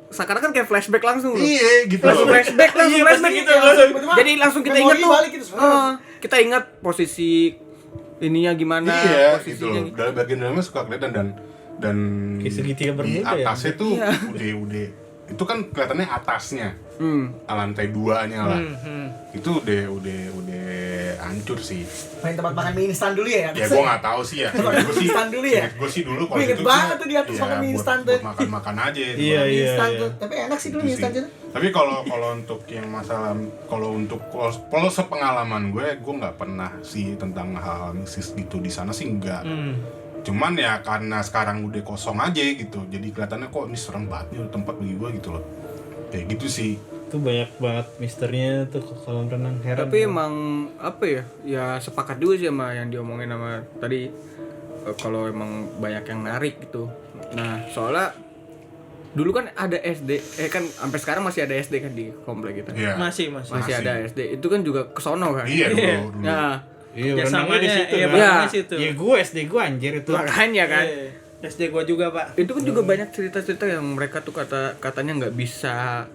seakan-akan kayak flashback langsung loh. Iya, gitu. Langsung flashback gitu, Jadi langsung kita Memori ingat tuh. balik gitu sebenarnya. Kita ingat posisi ininya gimana, Iya, gitu posisinya. loh. Dalam bagian dalamnya suka kelihatan dan Kayak segitiga di bermuda ya? atasnya tuh Iya. udah itu kan kelihatannya atasnya, lantai 2-nya lah. Itu udah hancur sih. Main tempat makan mie instan dulu ya. Ya gua nggak tahu sih ya. Gue sih, Instan dulu ya? Gue sih dulu Gua inget banget tuh di atas makan mie instan tuh. buat makan-makan aja. Iya, Mie iya. instan tuh. Tapi enak sih dulu mie Gitu instan sih. itu. Tapi kalau untuk yang masalah kalau sepengalaman gue nggak pernah sih tentang hal-hal mistis gitu di sana sih enggak. Cuman ya karena sekarang udah kosong aja gitu, jadi kelihatannya kok ini serem banget nih tempat bagi gue gitu loh. Kayak gitu sih. Itu banyak banget misterinya tuh ke kolam renang, heran. Tapi emang apa ya? Ya sepakat juga sih sama yang diomongin sama tadi, kalau emang banyak yang narik gitu. Nah, soalnya dulu kan ada SD, kan sampai sekarang masih ada SD kan di komplek kita. Iya. Masih. Masih ada SD. Itu kan juga kesono kan. Iya dulu. Nah, Iya, Ya berenangnya sama di situ. ya, kan? berenangnya situ. Ya gue SD gue anjir itu. makanya kan. SD gua juga, Pak. Itu kan juga banyak cerita-cerita yang mereka tuh katanya nggak bisa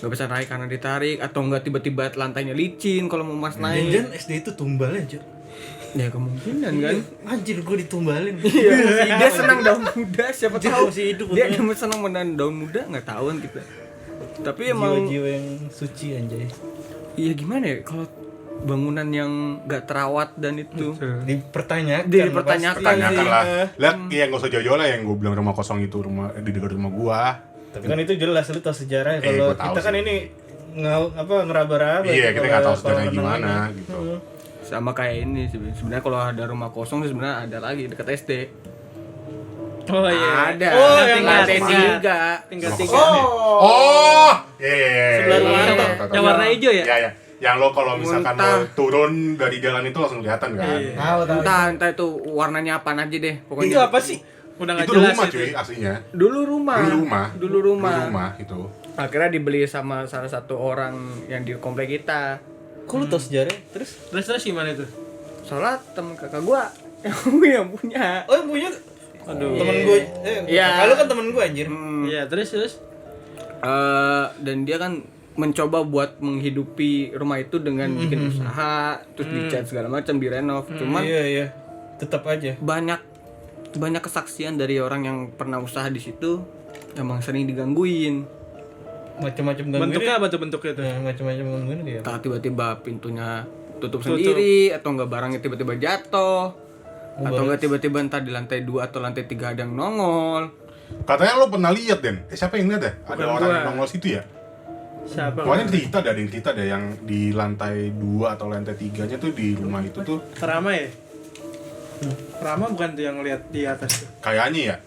naik karena ditarik atau nggak tiba-tiba lantainya licin kalau mau mas naik. Jangan SD itu tumbalnya, Cuk. Ya kemungkinan kan. Anjir gue ditumbalin. Iya. Dia senang daun muda, siapa Dia tahu. masih hidup, Dia untungnya. senang menahan daun muda nggak tahu kan kita. Tapi emang Jiwa-jiwa yang suci anjay. iya gimana ya kalau bangunan yang nggak terawat dan itu Dipertanyakan. dipertanyakan Pertanyakan sih. lah. Lihat ya nggak usah jauh-jauh lah yang gue bilang rumah kosong itu di dekat rumah gua. Tapi kan itu jelas lu tahu sejarah Eh, kalau gua tahu kita kan sih. ini ngeraba-raba. Iya, kita nggak tahu sejarahnya kalau gimana namanya. gitu. Sama kayak ini sebenarnya kalau ada rumah kosong sih sebenarnya ada lagi dekat SD. Oh iya. Ada. Oh, yang tinggal tingkat TC tiga. juga. Tingkat Rumah 3. kosong. Oh, iya. Sebelah rumah Tahu, Anto. tahu, tahu, Yang tahu. warna hijau ya? Iya. Yang lo kalau misalkan Muntah. lo turun dari jalan itu langsung kelihatan kan. Iya. Tahu. Entah itu warnanya apaan aja deh pokoknya. Itu apa sih? Udah enggak Itu jelas rumah itu. cuy aslinya. Dulu rumah. Dulu rumah itu. Akhirnya dibeli sama salah satu orang yang di komplek kita. Kok lu tahu sejarah? Terus? Terus gimana itu? Soalnya temen kakak gua yang punya. Oh, yang punya Aduh. temen gue. Iya. Kalau kan temen gue anjir. Iya, terus. Dan dia kan mencoba buat menghidupi rumah itu dengan bikin usaha, terus dicat segala macam, direnov. Cuman Iya. Tetap aja. banyak kesaksian dari orang yang pernah usaha di situ emang sering digangguin. Macam-macam gangguin. Bentuknya apa tuh bentuknya tuh? Nah, macam-macam gangguin dia. Entah tiba-tiba pintunya tutup sendiri atau enggak barangnya tiba-tiba jatuh. Atau enggak tiba-tiba entah di lantai 2 atau lantai 3 ada yang nongol. Katanya lo pernah lihat Den? Siapa yang lihat ya? Ada Bukan orang gua. yang nongol situ ya? Siapa? Pokoknya ada yang cerita ada yang di lantai 2 atau lantai 3-nya tuh di rumah itu tuh Rama ya? Rama bukan tuh yang lihat di atas tuh. kayaknya ya.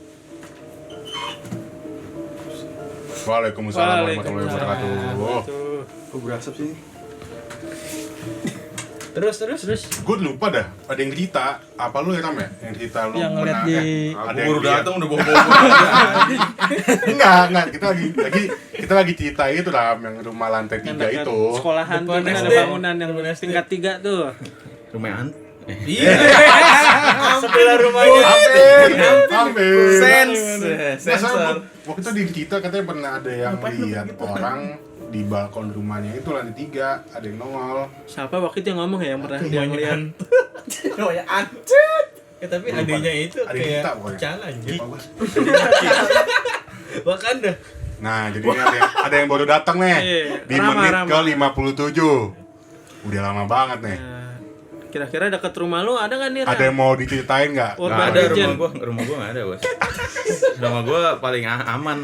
Waalaikumsalam warahmatullahi wabarakatuh. Tuh. Kok berasap sih? Terus. Gue lupa dah, ada yang cerita, apa lu ya Ram ya? Yang cerita lu Yang ngeliat pernah, di- ada Aku yang baru lihat. datang udah bawa-bawa. Enggak, kita lagi cerita itu Ram, yang rumah lantai 3 Yang dekat itu. sekolahan tuh Depan kan ada SD. bangunan yang tingkat 3 tuh. Lumayan. Iya. Sebelah rumahnya. Hampir. Sense. Sensor. Waktu itu di kita katanya pernah ada yang lihat orang di balkon rumahnya itu lantai 3 ada yang nongol. Siapa waktu itu yang ngomong ya yang pernah dia ngeliat? Tapi adanya itu Ada yang kayak cerita pokoknya. cala anjir. Lupa gua. Wakanda. Nah, jadi ini ada yang baru datang nih. Iya, Di Rama, menit Rama. ke 57. Udah lama banget nih. Nah, kira-kira dekat rumah lu ada nggak nih? Ada yang mau diceritain nggak? Oh, Nggak ada ada. Rumah gua enggak ada, Bos. Rumah gua paling aman.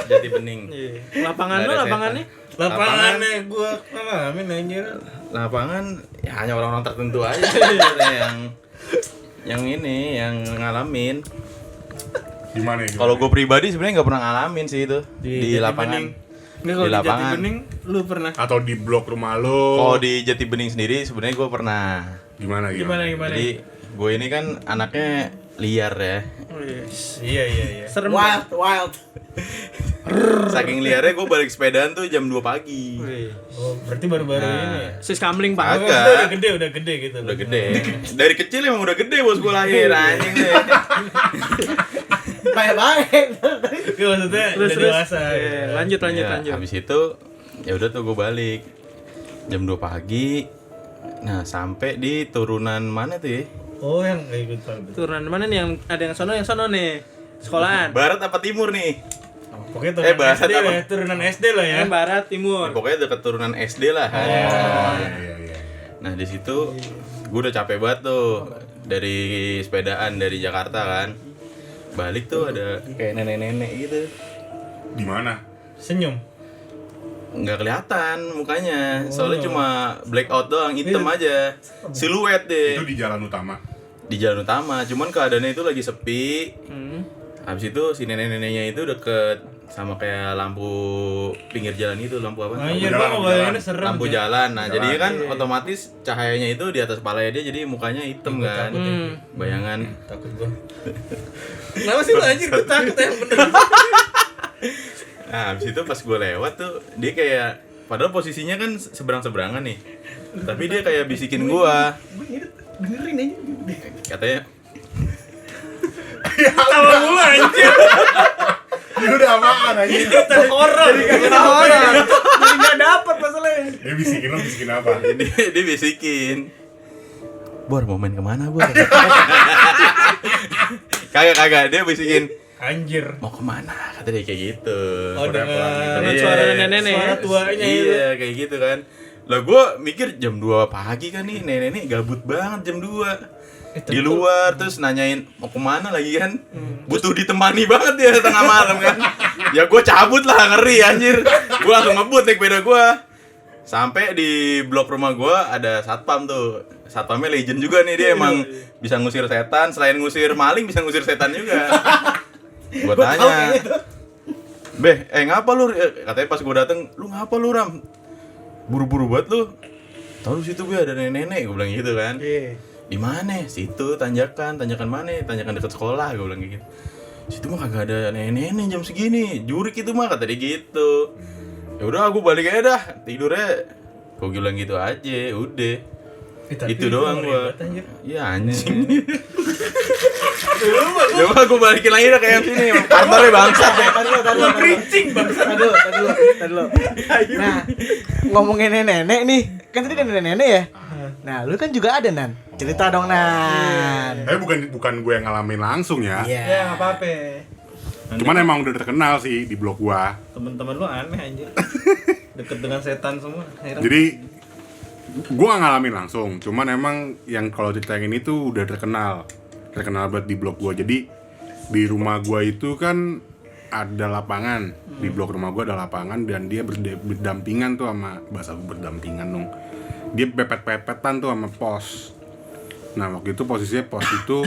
Jati Bening. Iya. Lapangan Nggak lu ada lapangannya? Lapangannya gua ngalamin anjir. Lapangan ya hanya orang-orang tertentu aja yang ini yang ngalamin. Gimana ya? Kalau gue pribadi sebenarnya nggak pernah ngalamin sih itu di Jati lapangan. Bening. Nggak, kalau Di di Jati lapangan. Bening lu pernah? Atau di blok rumah lo? Kalau di Jati Bening sendiri sebenarnya gue pernah. Gimana? Gimana? Jadi gue ini kan anaknya liar ya. Oh, iya. Iya. Serem. Wild. Saking liarnya gue balik sepedaan tuh jam 2 pagi. Wih. Oh, berarti baru-baru Nah. ini ya. Sis kamling Agak. Pak. Udah gede gitu. Udah gede. Dari kecil emang udah gede bos gue lahir anjing deh. Baik. Iya, maksudnya Terus udah dewasa. Iya, lanjut. Ya, habis itu ya udah tuh gue balik jam 2 pagi. Nah sampai di turunan mana tuh ya? Oh, yang ikut tahu. Turunan mana nih yang ada yang sono nih? Sekolahan. Barat apa timur nih? Pokoknya turunan bahasa SD apa? lah, turunan SD lah ya. Yang barat, timur. Pokoknya dekat turunan SD lah. Oh, iya. Nah di situ gue udah capek banget tuh dari sepedaan dari Jakarta kan. Balik tuh ada kayak nenek-nenek gitu. Di mana? Senyum. Nggak kelihatan mukanya, soalnya cuma blackout doang, hitam aja, siluet Itu deh di jalan utama. di jalan utama. Cuman keadaannya itu lagi sepi. Hmm. Habis itu si nenek-neneknya itu deket sama kayak lampu pinggir jalan itu, lampu apa? Anjir, jalan, gua mau bayanginnya jalan. serem. Lampu Jack. jalan. Nah, Jalan, jadinya kan iya. otomatis cahayanya itu di atas kepalanya dia, jadi mukanya hitam kan. Hmm. Bayangan. Takut gua. Kenapa sih lu anjir? Gua takut yang bener. Nah, habis itu pas gue lewat tuh dia kayak padahal posisinya kan seberang-seberangan nih. Tapi dia kayak bisikin gua. Dengerin aja. Katanya, Tawa mulu anjir. Ini udah apaan aja? Orang. Jadi nggak dapat masalahnya. Dia bisikin apa? dia bisikin. Bor, mau main kemana, Bor? Kagak, dia bisikin. Anjir. Mau kemana? Kata dia kayak gitu. Oh, dengan Iya. suara nenek-nenek. Suara tuanya itu. Iya, kayak gitu kan. Lah gue mikir jam 2 pagi kan nih, nenek gabut banget jam 2 di luar, terus nanyain mau kemana lagi kan. Butuh ditemani banget ya tengah malam kan. Ya gue cabut lah, ngeri anjir. Gue langsung ngebut naik sepeda gue. Sampai di blok rumah gue ada satpam tuh. Satpamnya legend juga nih, dia emang bisa ngusir setan. Selain ngusir maling, bisa ngusir setan juga. Gue tanya, Beh, ngapa lu? Katanya pas gue dateng, lu ngapa lu, Ram? Buru-buru banget lu. Tahu situ gue ada nenek-nenek, gue bilang gitu kan. Di mana? Situ tanjakan mana? Tanjakan dekat sekolah, gue bilang gitu. Situ mah kagak ada nenek-nenek jam segini. Jurik itu mah, kata dia gitu. Ya udah, aku balik aja dah. Tidurnya gue bilang gitu aja, udah. Itu doang gua. Iya anjing. Coba gue balikin lagi dah kayak sini. Kantornya bangsat deh. Tadi lo. Nah, ngomongin nenek nih, kan tadi ada nenek ya. Nah, lu kan juga ada Nan. Cerita dong Nan. Tapi bukan gue yang ngalamin langsung ya. Ya, enggak apa-apa. Cuman emang udah terkenal sih di blog gua. Temen-temen lu aneh anjir. Deket dengan setan semua. Heran. Jadi gue gak ngalamin langsung, cuman emang yang kalau cerita yang ini tuh udah terkenal banget di blog gue. Jadi di rumah gue itu kan ada lapangan, di blok rumah gue ada lapangan dan dia berdampingan tuh sama, bahasa berdampingan dong, dia pepet-pepetan tuh sama pos. Nah waktu itu posisinya pos itu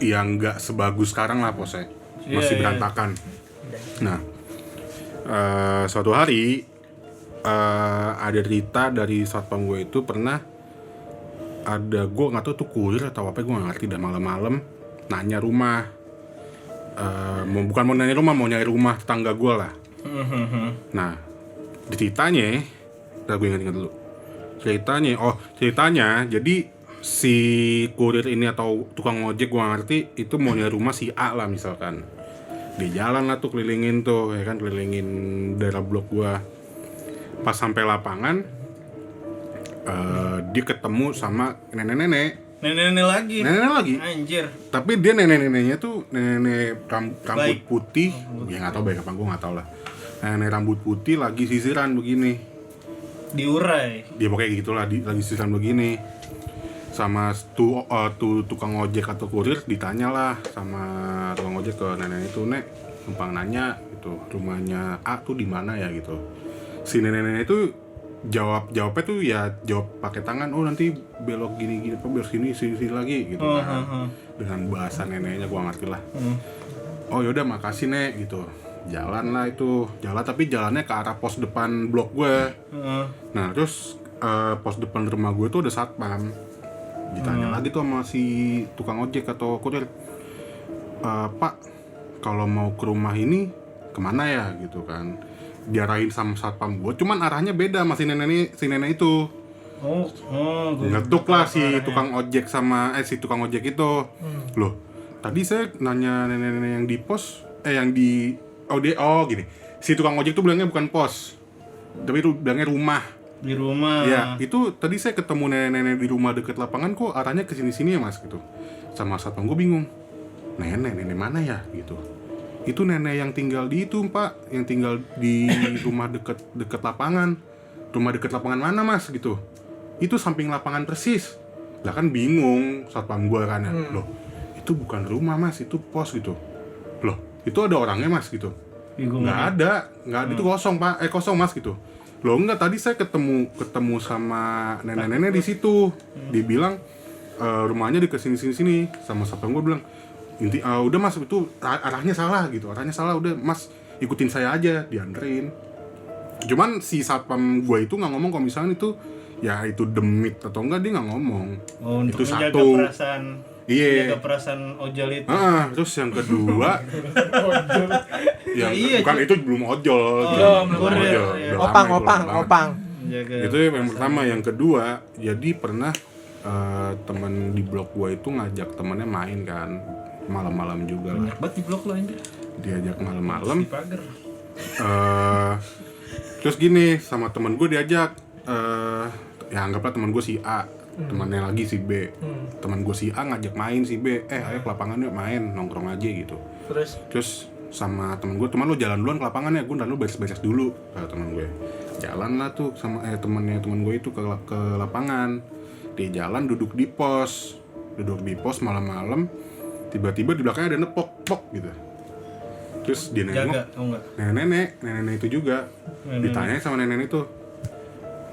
yang nggak sebagus sekarang lah posnya, masih berantakan. Nah suatu hari ada cerita dari satpam gue itu pernah ada, gue nggak tahu tuh kurir atau apa, gue nggak ngerti, dan malam-malam nanya rumah, bukan mau nanya rumah, mau nyari rumah tetangga gue lah. Nah ceritanya, gue ingat dulu ceritanya, jadi si kurir ini atau tukang ojek, gue nggak ngerti, itu mau nyari rumah si A lah misalkan. Dia jalan lah tuh kelilingin tuh, ya kan, kelilingin daerah blok gue. Pas sampai lapangan, dia ketemu sama nenek-nenek Nenek-nenek lagi. Anjir. Tapi dia nenek-neneknya tuh nenek rambut putih. Ya nggak tahu baik apa, gue nggak tahu lah. Nenek rambut putih lagi sisiran begini. Diurai. Dia pokoknya gitulah, lagi sisiran begini. Sama tuh tukang ojek atau kurir ditanya lah sama tukang ojek ke nenek itu, Nek, numpang nanya gitu, rumahnya A tuh di mana ya gitu. Si nenek-nenek itu jawabnya tuh ya jawab pakai tangan, oh nanti belok gini apa belok sini lagi gitu kan. Dengan bahasa neneknya gua ngerti lah. Oh yaudah makasih Nek gitu. Jalan tapi jalannya ke arah pos depan blok gue. Nah terus pos depan rumah gue tuh ada satpam. Ditanya lagi tuh sama si tukang ojek atau kurir, Pak kalau mau ke rumah ini kemana ya gitu kan. Diarahin sama satpam gue, cuman arahnya beda sama si nenek itu. Ngetuk lah si tukang ojek sama si tukang ojek itu. Loh, tadi saya nanya nenek-nenek yang di pos, gini. Si tukang ojek tuh bilangnya bukan pos, tapi itu bilangnya rumah. Di rumah. Ya, itu tadi saya ketemu nenek-nenek di rumah deket lapangan, kok arahnya ke sini-sini ya Mas gitu. Sama satpam gue bingung. Nenek mana ya gitu. Itu nenek yang tinggal di itu Pak, yang tinggal di rumah deket lapangan. Rumah deket lapangan mana Mas gitu. Itu samping lapangan persis. Lah kan bingung satpam gue kan ya. Loh, itu bukan rumah Mas, itu pos gitu. Loh, itu ada orangnya Mas gitu. Nggak ada, itu kosong Pak, kosong Mas gitu. Loh enggak, tadi saya ketemu sama nenek-nenek di situ. Dia bilang rumahnya di kesini sama satpam gue bilang, udah Mas, itu arahnya salah gitu, udah Mas ikutin saya aja, dianterin. Cuman si satpam gue itu nggak ngomong kalau misalnya itu ya itu demit atau enggak, dia nggak ngomong. Untuk itu menjaga satu perasaan, menjaga perasaan ojol itu. Terus yang kedua yang iya, bukan itu belum ojol gitu. belum kurir, ojol. iya. Udah lama Opang, itu, opang, lama banget. opang. Jaga. Itu yang pertama. Yang kedua, jadi pernah temen di blok gua itu ngajak temennya main kan, malam-malam juga lah. Banyak banget di blok lo anjir. Diajak malam-malam. Di pagar. Terus gini, sama temen gue diajak, ya anggaplah temen gue si A, temennya lagi si B. Temen gue si A ngajak main si B, ayo ke lapangan yuk main, nongkrong aja gitu. Terus sama temen gue, teman lu jalan duluan ke lapangan ya, gue dan lu beres-beres dulu, kata temen gue. Jalan lah tuh sama temen gue itu ke lapangan. Dia jalan duduk di pos malam-malam, tiba-tiba di belakangnya ada nepok gitu. Terus dia nengok, Jaga, tau nggak? nenek itu juga. Ditanya sama nenek itu,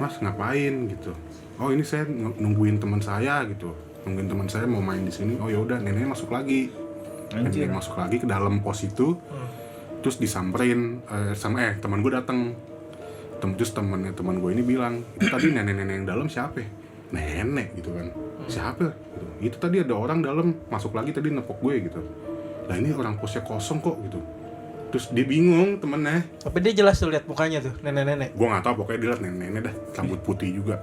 Mas ngapain gitu? Oh ini saya nungguin teman saya gitu, nungguin teman saya mau main di sini. Oh yaudah, neneknya masuk lagi. Nenek masuk lagi ke dalam pos itu, terus disamperin sama teman gue datang. Terus teman gue ini bilang, itu tadi nenek-nenek yang dalam siapa? Nenek gitu kan. Siapa? Gitu. Itu tadi ada orang dalam masuk lagi tadi nepok gue gitu. Lah ini orang posnya kosong kok gitu. Terus dia bingung temennya. Tapi dia jelas tuh lihat mukanya tuh, nenek-nenek. Gue nggak tahu, pokoknya dia liat nenek-nenek dah, rambut putih juga.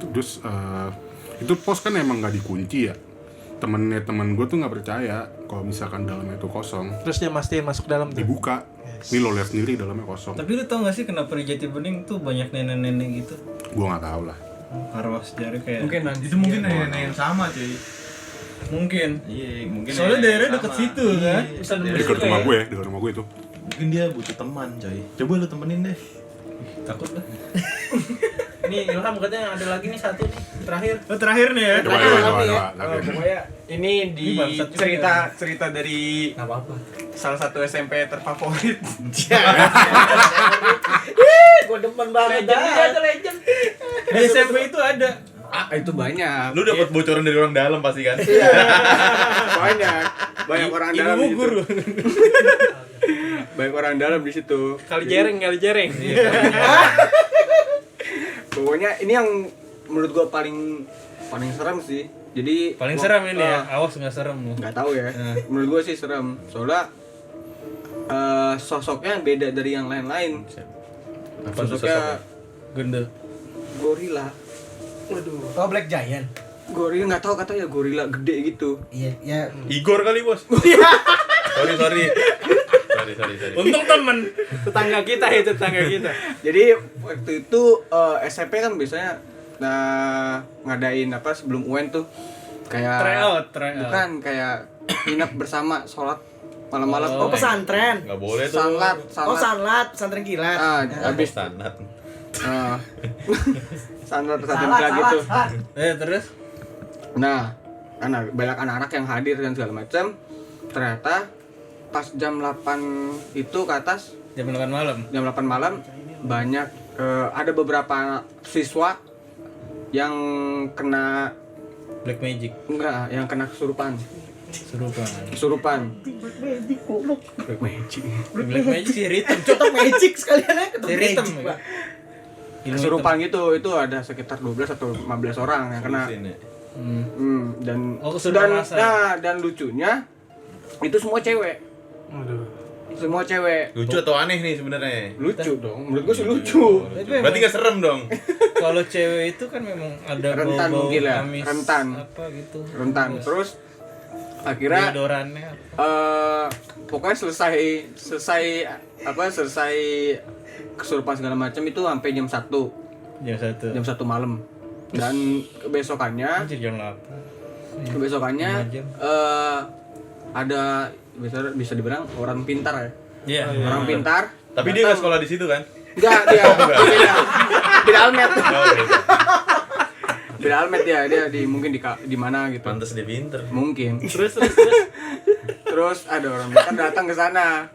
Terus itu pos kan emang nggak dikunci ya. Temen gue tuh nggak percaya kalau misalkan dalamnya itu kosong. Terus dia mastiin masuk dalam tuh. Dibuka. Nih lo lihat sendiri dalamnya kosong. Tapi lu tau gak sih kenapa di Jati Bening tuh banyak nenek-nenek gitu? Gue nggak tahu lah. Arwah sejarah kayak Mungkin nanti Itu mungkin nenek yang sama cuy. mungkin. Iya, mungkin Soalnya nenek daerah yang deket sama. situ kan. Bisa Dekat rumah gue itu. Mungkin dia butuh teman coy. Coba lu temenin deh. Takut lah. Ini Ilham katanya ada lagi nih satu nih terakhir. Oh terakhir nih ya. Coba. Pokoknya ini di Ini bangsat juga. cerita dari Nggak apa-apa. salah satu SMP terfavorit. Gue demen banget legend. Di SMP itu ada. itu banyak. Lu dapat bocoran dari orang dalam pasti kan? banyak orang Ibu dalam di situ. guru. Banyak orang dalam di situ. Kali jereng. Pokoknya ini yang menurut gua paling serem sih. Jadi Paling serem ini ya. Awas nggak serem lu. nggak tahu ya. Menurut gua sih serem. Soalnya sosoknya beda dari yang lain-lain. Apa tuh Sosoknya Gende. gorila. Waduh. Oh Black Giant. Gorila nggak tahu katanya gorila gede gitu. Iya, ya. Igor kali bos. sorry. Untung temen. Tetangga kita. Jadi waktu itu SMP kan biasanya ngadain apa sebelum UN tuh kayak Tryout. bukan kayak nginep bersama sholat malam-malam. Oh pesantren. Nggak boleh tuh. Sanlat. Oh sanlat, pesantren kilat. Habis Standar. sanlat pesantren kilat gitu. Terus? Nah, banyak anak-anak yang hadir dan segala macam. Ternyata pas jam 8 itu ke atas, Jam 8 malam. jam 8 malam banyak ada beberapa siswa yang kena Black Magic. yang kena kesurupan. Kesurupan. Black magic. Black Magic sih ritem. Cetok magic sekalian aja ketemu Si ritem. magic, Pak. Kesurupan gitu itu ada sekitar 12 atau 15 orang yang kena. Dan Oh, kesurupan masal. dan lucunya itu semua cewek. Semua cewek. Lucu atau aneh nih sebenarnya? Lucu dong. Menurut gua sih lucu. Berarti nggak serem dong? Kalau cewek itu kan memang ada Rentan bau-bau mungkin ya, amis, rentan. apa gitu. Rentan. Terus akhirnya Deodorannya. pokoknya selesai kesurupan segala macam itu sampai jam 1 Jam 1. malam. Dan kebesokannya Anjir jam 8. kebesokannya 5 jam. ada bisa dibilang orang pintar ya. Iya. Orang pintar. Tapi dia nggak sekolah di situ kan? Enggak, dia beda almet. Beda almet dia mungkin di mana gitu. Pantes dia pinter. Mungkin. Terus ada orang pintar datang ke sana.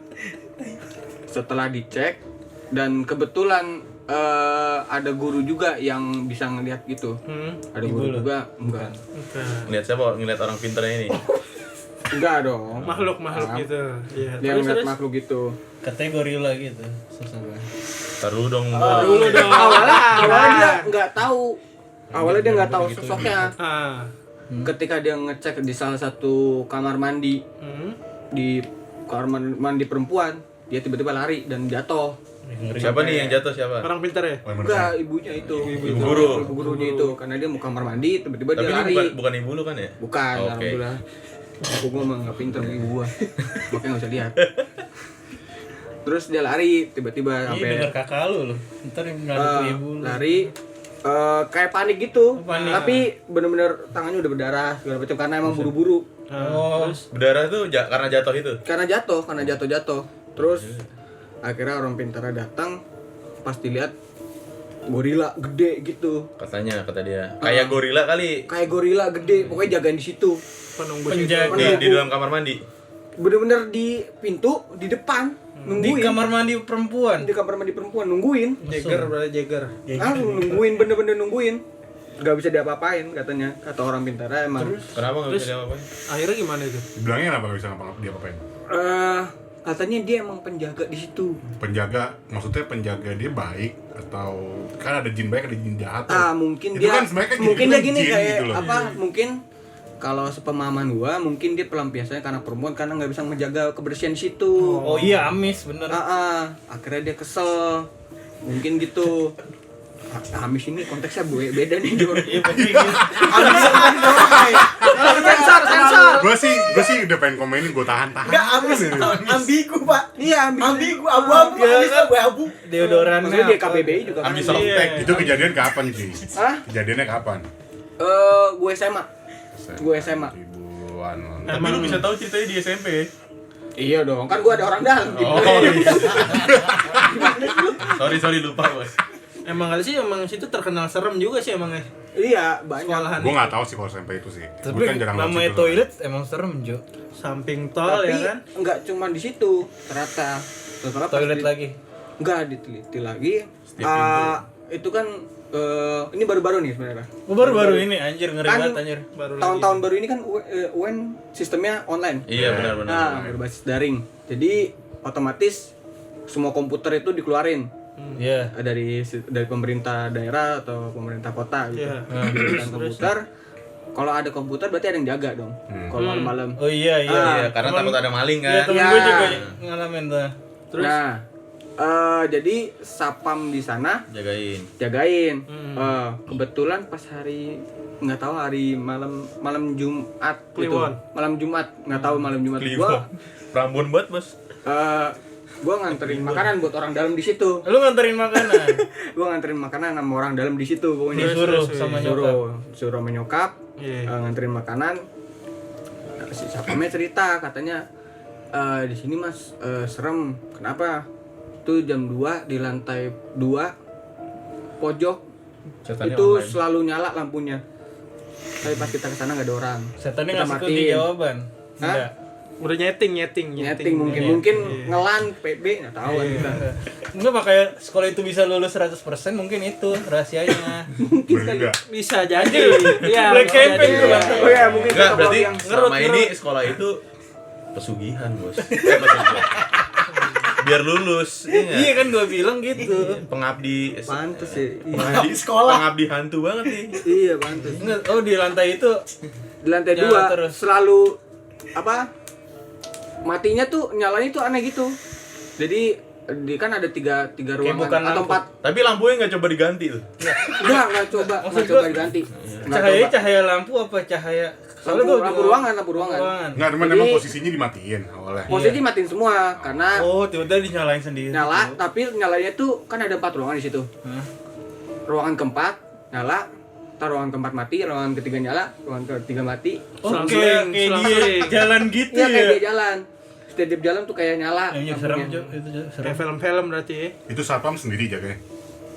Setelah dicek dan kebetulan ada guru juga yang bisa ngelihat gitu. Ada guru juga enggak. Ngeliat siapa? Ngeliat orang pinternya ini. Enggak dong. Makhluk gitu. Iya. Dia ngeliat makhluk gitu. Katanya gorila gitu. Sosoknya. Taruh dong. Awalnya dia nggak tahu. Awalnya dia nggak tahu sosoknya. Ketika dia ngecek di salah satu kamar mandi di kamar mandi perempuan, dia tiba-tiba lari dan jatuh. Siapa nih yang jatuh siapa? Orang pintar ya? Enggak, ibunya itu. Ibu guru. Ibu gurunya itu karena dia mau kamar mandi tiba-tiba Tapi dia ini lari. bukan ibu lu kan ya? Bukan, Oke. alhamdulillah. Aku mah nggak pinter kayak ibu gua, makanya nggak usah lihat. Terus dia lari tiba-tiba Ini sampai denger kakak lu. Ntar yang ngadu ke ibu lu. lari kayak panik gitu, Panik. tapi bener-bener tangannya udah berdarah segala macam karena emang buru-buru. Oh, Berdarah tuh karena jatuh itu. Karena jatuh. Terus akhirnya orang pintarnya datang, pas dilihat gorila gede gitu, Katanya kata dia. Kayak gorila kali. kayak gorila gede, pokoknya jagain di situ. Penunggu penjaga Di dalam kamar mandi. Bener-bener di pintu di depan di nungguin. kamar mandi perempuan. Di kamar mandi perempuan nungguin. Jagger berarti Jagger. Nungguin bener-bener nungguin. Gak bisa diapa-apain katanya, kata orang pintarnya emang. Kenapa enggak bisa apa-apa? Akhirnya gimana itu? Dibilangnya kenapa nggak bisa dia ngapain? Katanya dia emang penjaga di situ. Penjaga, maksudnya penjaga dia baik atau kan ada jin baik ada jin jahat tuh. Mungkin Itu dia kan sebenarnya kan mungkin gitu dia kan gini jin kayak gitu loh. apa? Mungkin kalau sepemahaman gua mungkin dia pelampiasannya karena perempuan karena nggak bisa menjaga kebersihan di situ. Oh iya, amis bener. Akhirnya dia kesel. Mungkin gitu. Amis ini konteksnya beda nih, Jor. Iya pasti gitu. Amis sama Joy. Sensor. Gue sih udah pengen komenin, gue tahan. Enggak ambis, ambigu pak. Iya, Ambigu, abu-abu, ambis abu-abu. Deodorannya. Maksudnya dia apa? KBBI juga kan. Ambis softtek. Itu kejadian kapan sih? Hah? Kejadiannya kapan? Gue SMA. Gue SMA. Ribuan. Tapi lu bisa tahu ceritanya di SMP. Iya dong, kan gue ada orang dalam. Oh iya. Sorry lupa, Bos. Emang kali sih emang situ terkenal serem juga sih emangnya. Iya, banyak. Sekolahan. Gue nggak tahu sih kalau SMP itu sih. Tapi Gue kan jarang lewat namanya situ. toilet emang serem, Jo. Samping tol Tapi ya kan. enggak cuma di situ, ternyata. Setelah pas Toilet lagi. Enggak diteliti lagi. Setiap Itu kan ini baru-baru nih sebenarnya. Oh, baru-baru ini anjir ngeri Kan banget anjir. Baru tahun-tahun baru ini kan UN sistemnya online. Iya benar. Nah, berbasis daring. Jadi otomatis semua komputer itu dikeluarin Iya. dari pemerintah daerah atau pemerintah kota gitu. Iya. Diberikan komputer. Kalau ada komputer berarti ada yang jaga dong. Kalau malam-malam. Oh iya iya. Iya, karena takut ada maling Iya, kan. temen Ya. gue juga ngalamin tuh. Terus Nah, jadi sapam di sana Jagain. jagain. Kebetulan pas hari nggak tahu hari malam Jumat gitu. Kliwon. Malam Jumat nggak tahu malam Jumat Kliwon. Rambun banget, Bos. Gua nganterin makanan buat orang dalam di situ. Lu nganterin makanan. Gua nganterin makanan sama orang dalam di situ pokoknya. Disuruh sama nyokap. Suruh sama nyokap, Iya. nganterin makanan. Si sapamnya cerita katanya di sini Mas serem. Kenapa? Itu jam 2 di lantai 2 pojok Setannya itu online. selalu nyala lampunya. Tapi pas kita kesana nggak ada orang. Setannya Kita ngasih kunci matiin. jawaban. Hah? Enggak. udah nyeting Nyeting mungkin ngelan PB nggak tahu kan kita. Enggak makanya sekolah itu bisa lulus 100% mungkin itu rahasianya. Enggak. bisa jadi ya Black campaign tuh, Bang. Oh ya mungkin Enggak, kita berarti yang selama ini sekolah itu pesugihan, Bos. Pesugihan. Biar lulus. Iya kan gua bilang gitu. Pengabdi pantes ya. Pengabdi sekolah. Pengabdi hantu banget nih. Iya pantes. Enggak, oh di lantai itu Di lantai Nyala 2 terus. selalu apa? Matinya tuh nyalanya tuh aneh gitu. Jadi di kan ada tiga ruangan bukan atau lampu. 4. Tapi lampunya nggak coba diganti tuh. Enggak coba, Maksud enggak coba gua- diganti. Nggak cahaya coba. cahaya lampu apa cahaya Lampu ruangan. Enggak, teman Jadi- emang posisinya dimatiin awalnya. Posisi matiin semua karena Oh, tiba-tiba dinyalain sendiri. nyala, tapi nyalanya tuh kan ada 4 ruangan di situ. Hah? Ruangan keempat nyala, ntar ruangan keempat mati, ruangan ketiga nyala, ruangan ketiga mati. Oh, kayak dia jalan gitu Iya kayak ya. dia jalan. Setiap jalan tuh kayak nyala. Yang serem lampunya. Jo, itu Jo, serem. kayak film-film berarti ya. Itu satpam sendiri jaganya.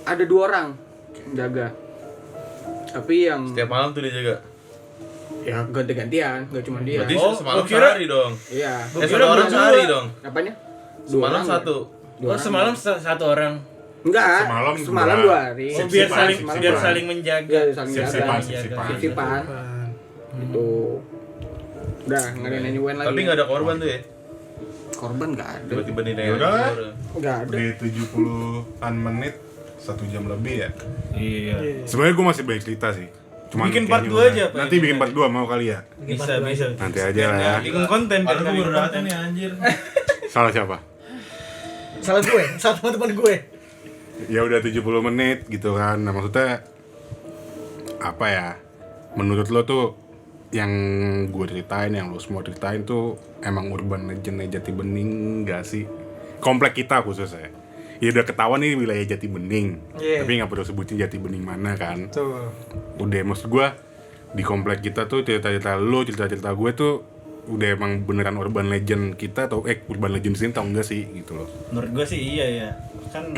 Ada 2 orang yang jaga. Tapi yang Setiap malam tuh dia jaga. ya ganti-gantian, gak cuma dia. Berarti Oh, semalam gua kira- sehari dong. Iya. Gua Satu kira orang berdua. sehari dong. Apanya? Semalam satu. Oh, semalam satu orang. Enggak. Semalam Semalam dua. 2 hari. Oh, biar Sip-sipan, saling sip-sipan. biar saling menjaga. Ya, saling Sip-sipan, jaga. sip-sipan. Sip-sipan. Gitu. Udah, enggak ada yang UN lagi. Tapi nggak ada korban tuh ya. korban enggak ada. Tiba-tiba nih Ya udah. Enggak ada. Di 70-an menit 1 jam lebih ya. Iya. Sebenarnya gue masih banyak cerita sih. Cuman Bikin kayaknya part 2 udah. aja, Pak. Nanti bikin part 2 mau kali ya. Bisa. Nanti aja lah ya. Bikin konten Padahal kan gue baru datang nih anjir. Salah siapa? salah teman-teman gue. Ya udah 70 menit gitu kan. Nah maksudnya apa ya? Menurut lo tuh yang gue ceritain, yang lo semua ceritain tuh emang urban legend Jati Bening gak sih? Komplek kita khususnya. Ya udah ketahuan nih wilayah Jati Bening. Iya. Tapi gak perlu sebutin Jati Bening mana kan. Tuh. Udah maksud gue di komplek kita tuh cerita-cerita lo, cerita-cerita gue tuh udah emang beneran urban legend kita atau urban legend sini tau enggak sih gitu loh. Menurut gue sih iya ya. Kan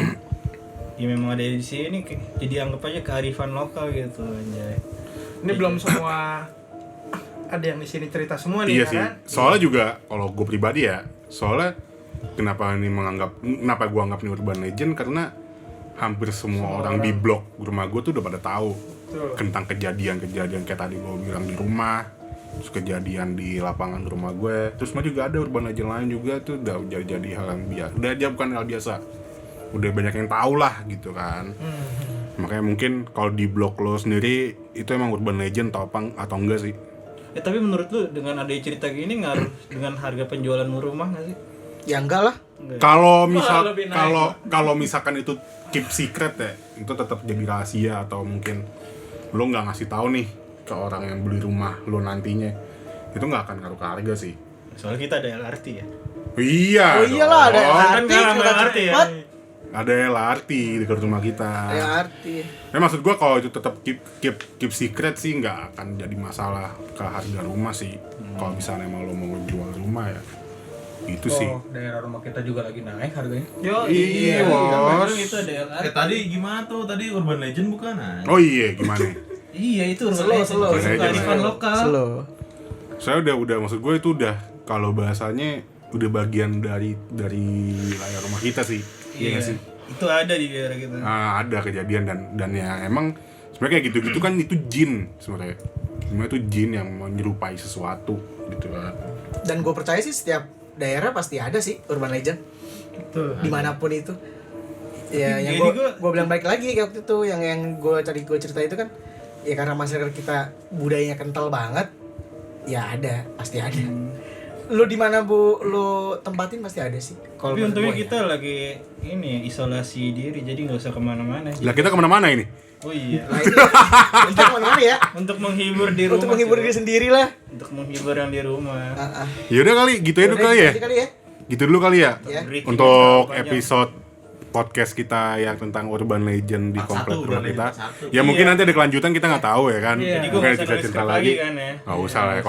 ya memang ada di sini jadi anggap aja kearifan lokal gitu anjay. Ini belum semua ada yang di sini cerita semua nih Iya ya sih. kan? Soalnya juga kalau gue pribadi ya, soalnya kenapa gue anggap ini urban legend karena hampir semua orang di blok rumah gue tuh udah pada tahu tentang kejadian-kejadian kayak tadi gue bilang di rumah, terus kejadian di lapangan rumah gue, terus juga ada urban legend lain juga tuh udah jadi hal yang biasa, udah aja bukan hal biasa, udah banyak yang tahu lah gitu kan. Makanya mungkin kalau di blok lo sendiri itu emang urban legend atau enggak sih? Ya tapi menurut lu dengan ada cerita gini ngaruh dengan harga penjualan rumah nggak sih? Ya enggak lah. Kalau misalkan itu keep secret ya, itu tetap jadi rahasia atau mungkin lo nggak ngasih tahu nih ke orang yang beli rumah lo nantinya, itu nggak akan ngaruh ke harga sih. Soalnya kita ada LRT ya. Iya. Oh iyalah ada dong. LRT, Kan kereta LRT ya. cepat. Ada LRT di dekat rumah kita. LRT. Maksud gua kalau itu tetap keep secret sih nggak akan jadi masalah ke harga rumah sih. Kalau misalnya emang lo mau jual rumah ya, itu sih. Daerah rumah kita juga lagi naik harganya. Yo Iya, bos. Itu ada LRT. Tadi gimana tuh? Tadi urban legend bukan? Oh iya, gimana? Iya itu Slow. kearifan lokal. Saya udah maksud gue itu udah kalau bahasanya udah bagian dari wilayah rumah kita sih. Iya nggak sih? Itu ada di daerah kita. Ada kejadian dan ya emang sebenarnya kayak gitu-gitu kan itu jin sebenarnya. Sebenarnya itu jin yang menyerupai sesuatu gitu kan. Dan gue percaya sih setiap daerah pasti ada sih urban legend. Dimanapun itu. Ya yang gue bilang balik lagi kayak waktu itu yang gue cerita itu kan ya karena masyarakat kita budayanya kental banget, ya ada, pasti ada. Lu di mana bu, lu tempatin pasti ada sih. Tapi untungnya kita lagi ini isolasi diri, jadi nggak usah kemana-mana. Lah kita kemana-mana ini? Oh iya. Kita kemana-mana ya? Untuk menghibur di rumah. Untuk menghibur diri sendiri lah. Untuk menghibur yang di rumah. Yaudah kali, gitu aja dulu kali ya. Gitu dulu kali ya. Ya. Untuk episode podcast kita yang tentang urban legend di komplek rumah kita. Ya mungkin nanti ada kelanjutan kita nggak tahu ya kan. Jadi gue Mungkin nggak usah cerita nulis lagi. kan ya. Nggak usah lah ya.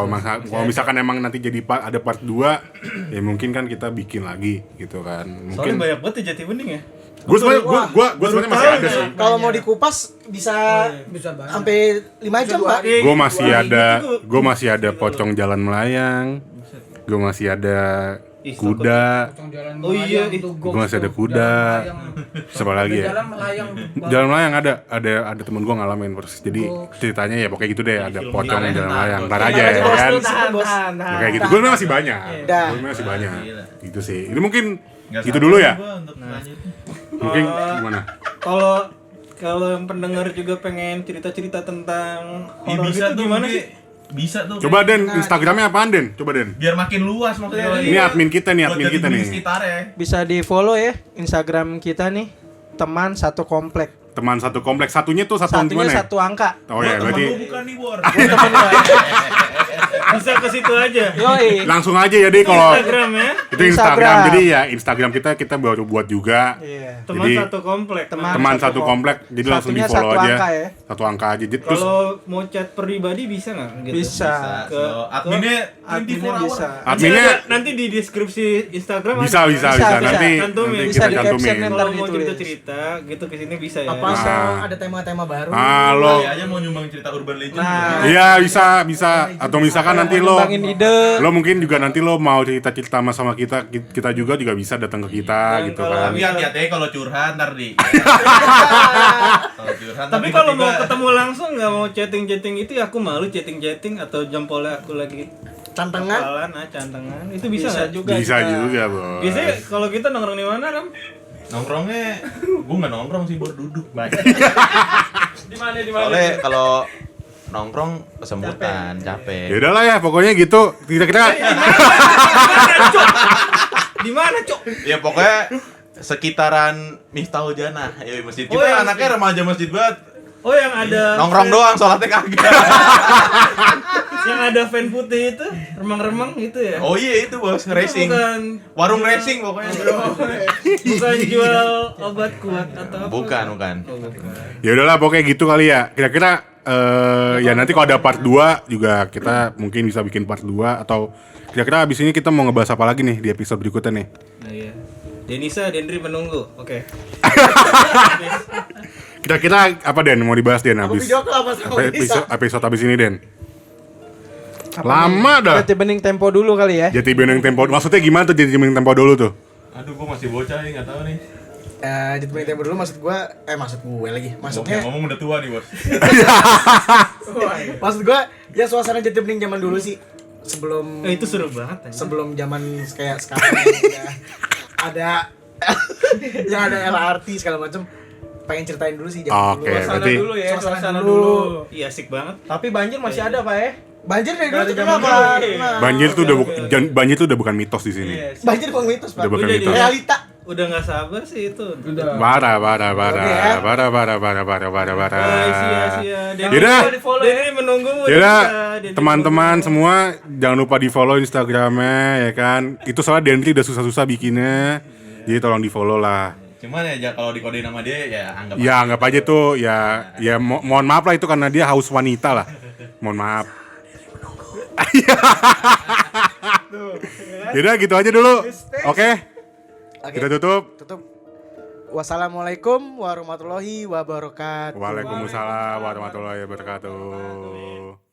Kalau misalkan emang nanti jadi ada part 2 ya mungkin kan kita bikin lagi gitu kan. Soalnya Mungkin banyak banget ya Jati Bening ya. gue sebenarnya masih ada sih. Kalau mau dikupas bisa sampai 5 jam, Pak. Gue masih ada pocong jalan melayang. Gue masih ada kuda. Oh iya, Gue masih ada kuda. Siapa lagi ya? Jalan melayang ada temen gue ngalamin persis. Jadi ceritanya ya pokoknya gitu deh, ada pocong jalan melayang. Ntar aja ya kan. Kayak gitu. Gue masih banyak. Gue masih banyak. Gitu sih. Ini mungkin gitu dulu ya. Mungkin gimana? Kalau yang pendengar juga pengen cerita-cerita tentang Ya, horor bisa itu tuh gimana mungkin. sih? Bisa tuh. Coba Den, Instagramnya apaan Den? Coba Den. Biar makin luas maksudnya. Ini admin kita nih, Buat admin jadi kita beli nih. sekitarnya. Bisa di follow ya Instagram kita nih, teman satu komplek. Teman satu kompleks, satunya tuh satuan Satunya gimana ya? satu angka. Oh ya, Temen berarti lu bukan nih, Bor. Bisa ke situ aja. Yoi. langsung aja ya deh kalau Instagram ya. itu Instagram. Instagram. Jadi ya Instagram kita baru buat juga. Iya. Teman Jadi, satu komplek. Teman satu komplek, jadi langsung di Satunya follow satu aja. angka ya. Satu angka aja. Jadi terus Kalau mau chat pribadi bisa nggak? Gitu? Bisa. Adminnya 24 Adminnya hour. bisa. adminnya Nanti di deskripsi Instagram bisa. Bisa. Nanti Cantumin. nanti Bisa kita di cantumin. caption Kalau ntar mau ditulis. cerita-cerita gitu ke sini bisa ya. Apa asal ada tema-tema baru? Lo Kali aja mau nyumbang cerita urban legend. Nah. iya bisa atau misalkan nanti lo Ngembangin ide. lo mungkin juga nanti lo mau cerita sama kita juga bisa datang ke kita Dan gitu kalau kan. Tapi hati-hati kalau curhat ntar di. Kalau curhat. Tapi kalau mau ketemu langsung nggak mau chatting itu ya aku malu chatting atau jempolnya aku lagi Tantangan. kepalan, cantengan itu bisa Bisa nggak? juga. Bisa juga, Bos. Biasanya kalau kita nongkrong di mana Ram? nongkrongnya, gue nggak nongkrong sih, Bor, duduk banyak. Di mana? Soalnya kalau nongkrong kesemutan, capek. Ya udahlah ya, pokoknya gitu. Kita Di mana Cok? Ya pokoknya sekitaran Miftahul Jannah, ya masjid. Oh, Kita yang anaknya remaja masjid banget. Oh, yang ada Nongkrong doang, sholatnya kagak. yang ada fan putih itu, remang-remang itu ya. Oh iya itu bos, racing. Bukan Warung racing pokoknya. bukan jual obat kuat atau apa? Bukan. Oh, bukan. Ya udahlah pokoknya gitu kali ya. Kira-kira ya nanti kalau ada part 2 juga kita mungkin bisa bikin part 2 atau kira-kira abis ini kita mau ngebahas apa lagi nih di episode berikutnya nih. Nah, iya. Denisa, Dendri menunggu. Oke. Kira-kira apa Den mau dibahas Den Aku abis video call apa sama Lisa? episode abis ini Den? Lama dah. Jati bening tempo dulu kali ya. Jati bening tempo. Maksudnya gimana tuh jati bening tempo dulu tuh? Aduh, gua masih bocah nih, enggak tahu nih. Di tempat tempo dulu maksud gue lagi. Maksudnya Yang ngomong udah tua nih, Bos. maksud gue ya suasana Jati Bening zaman dulu sih. Sebelum Itu seru banget. sebelum zaman kayak sekarang ya, ada yang ada LRT segala macam. Pengen ceritain dulu sih zaman Oke, dulu. Suasana berarti dulu ya, Suasana suasana dulu. dulu. Iya, asik banget. Tapi banjir masih ada Pak ya? Banjir dari dulu Dari tuh zaman kenapa? dulu. Nah, banjir tuh udah banjir tuh udah bukan mitos di sini. Iya. banjir bukan mitos, Pak. Udah bukan Udah mitos. Realita. Udah nggak sabar sih itu. Udah. Parah. Sia-sia. Yaudah. Dendri menunggu. Yaudah, Dendri teman-teman menunggu. semua jangan lupa di follow Instagramnya ya kan. Itu soalnya Dendri udah susah-susah bikinnya, jadi tolong di follow lah. Cuman ya kalau dikodein sama dia ya anggap Ya anggap aja tuh ya mohon maaf lah itu karena dia haus wanita lah. Mohon maaf. Yaudah gitu aja dulu. Oke. Kita tutup. Tutup. Wassalamualaikum warahmatullahi wabarakatuh. Waalaikumsalam warahmatullahi wabarakatuh.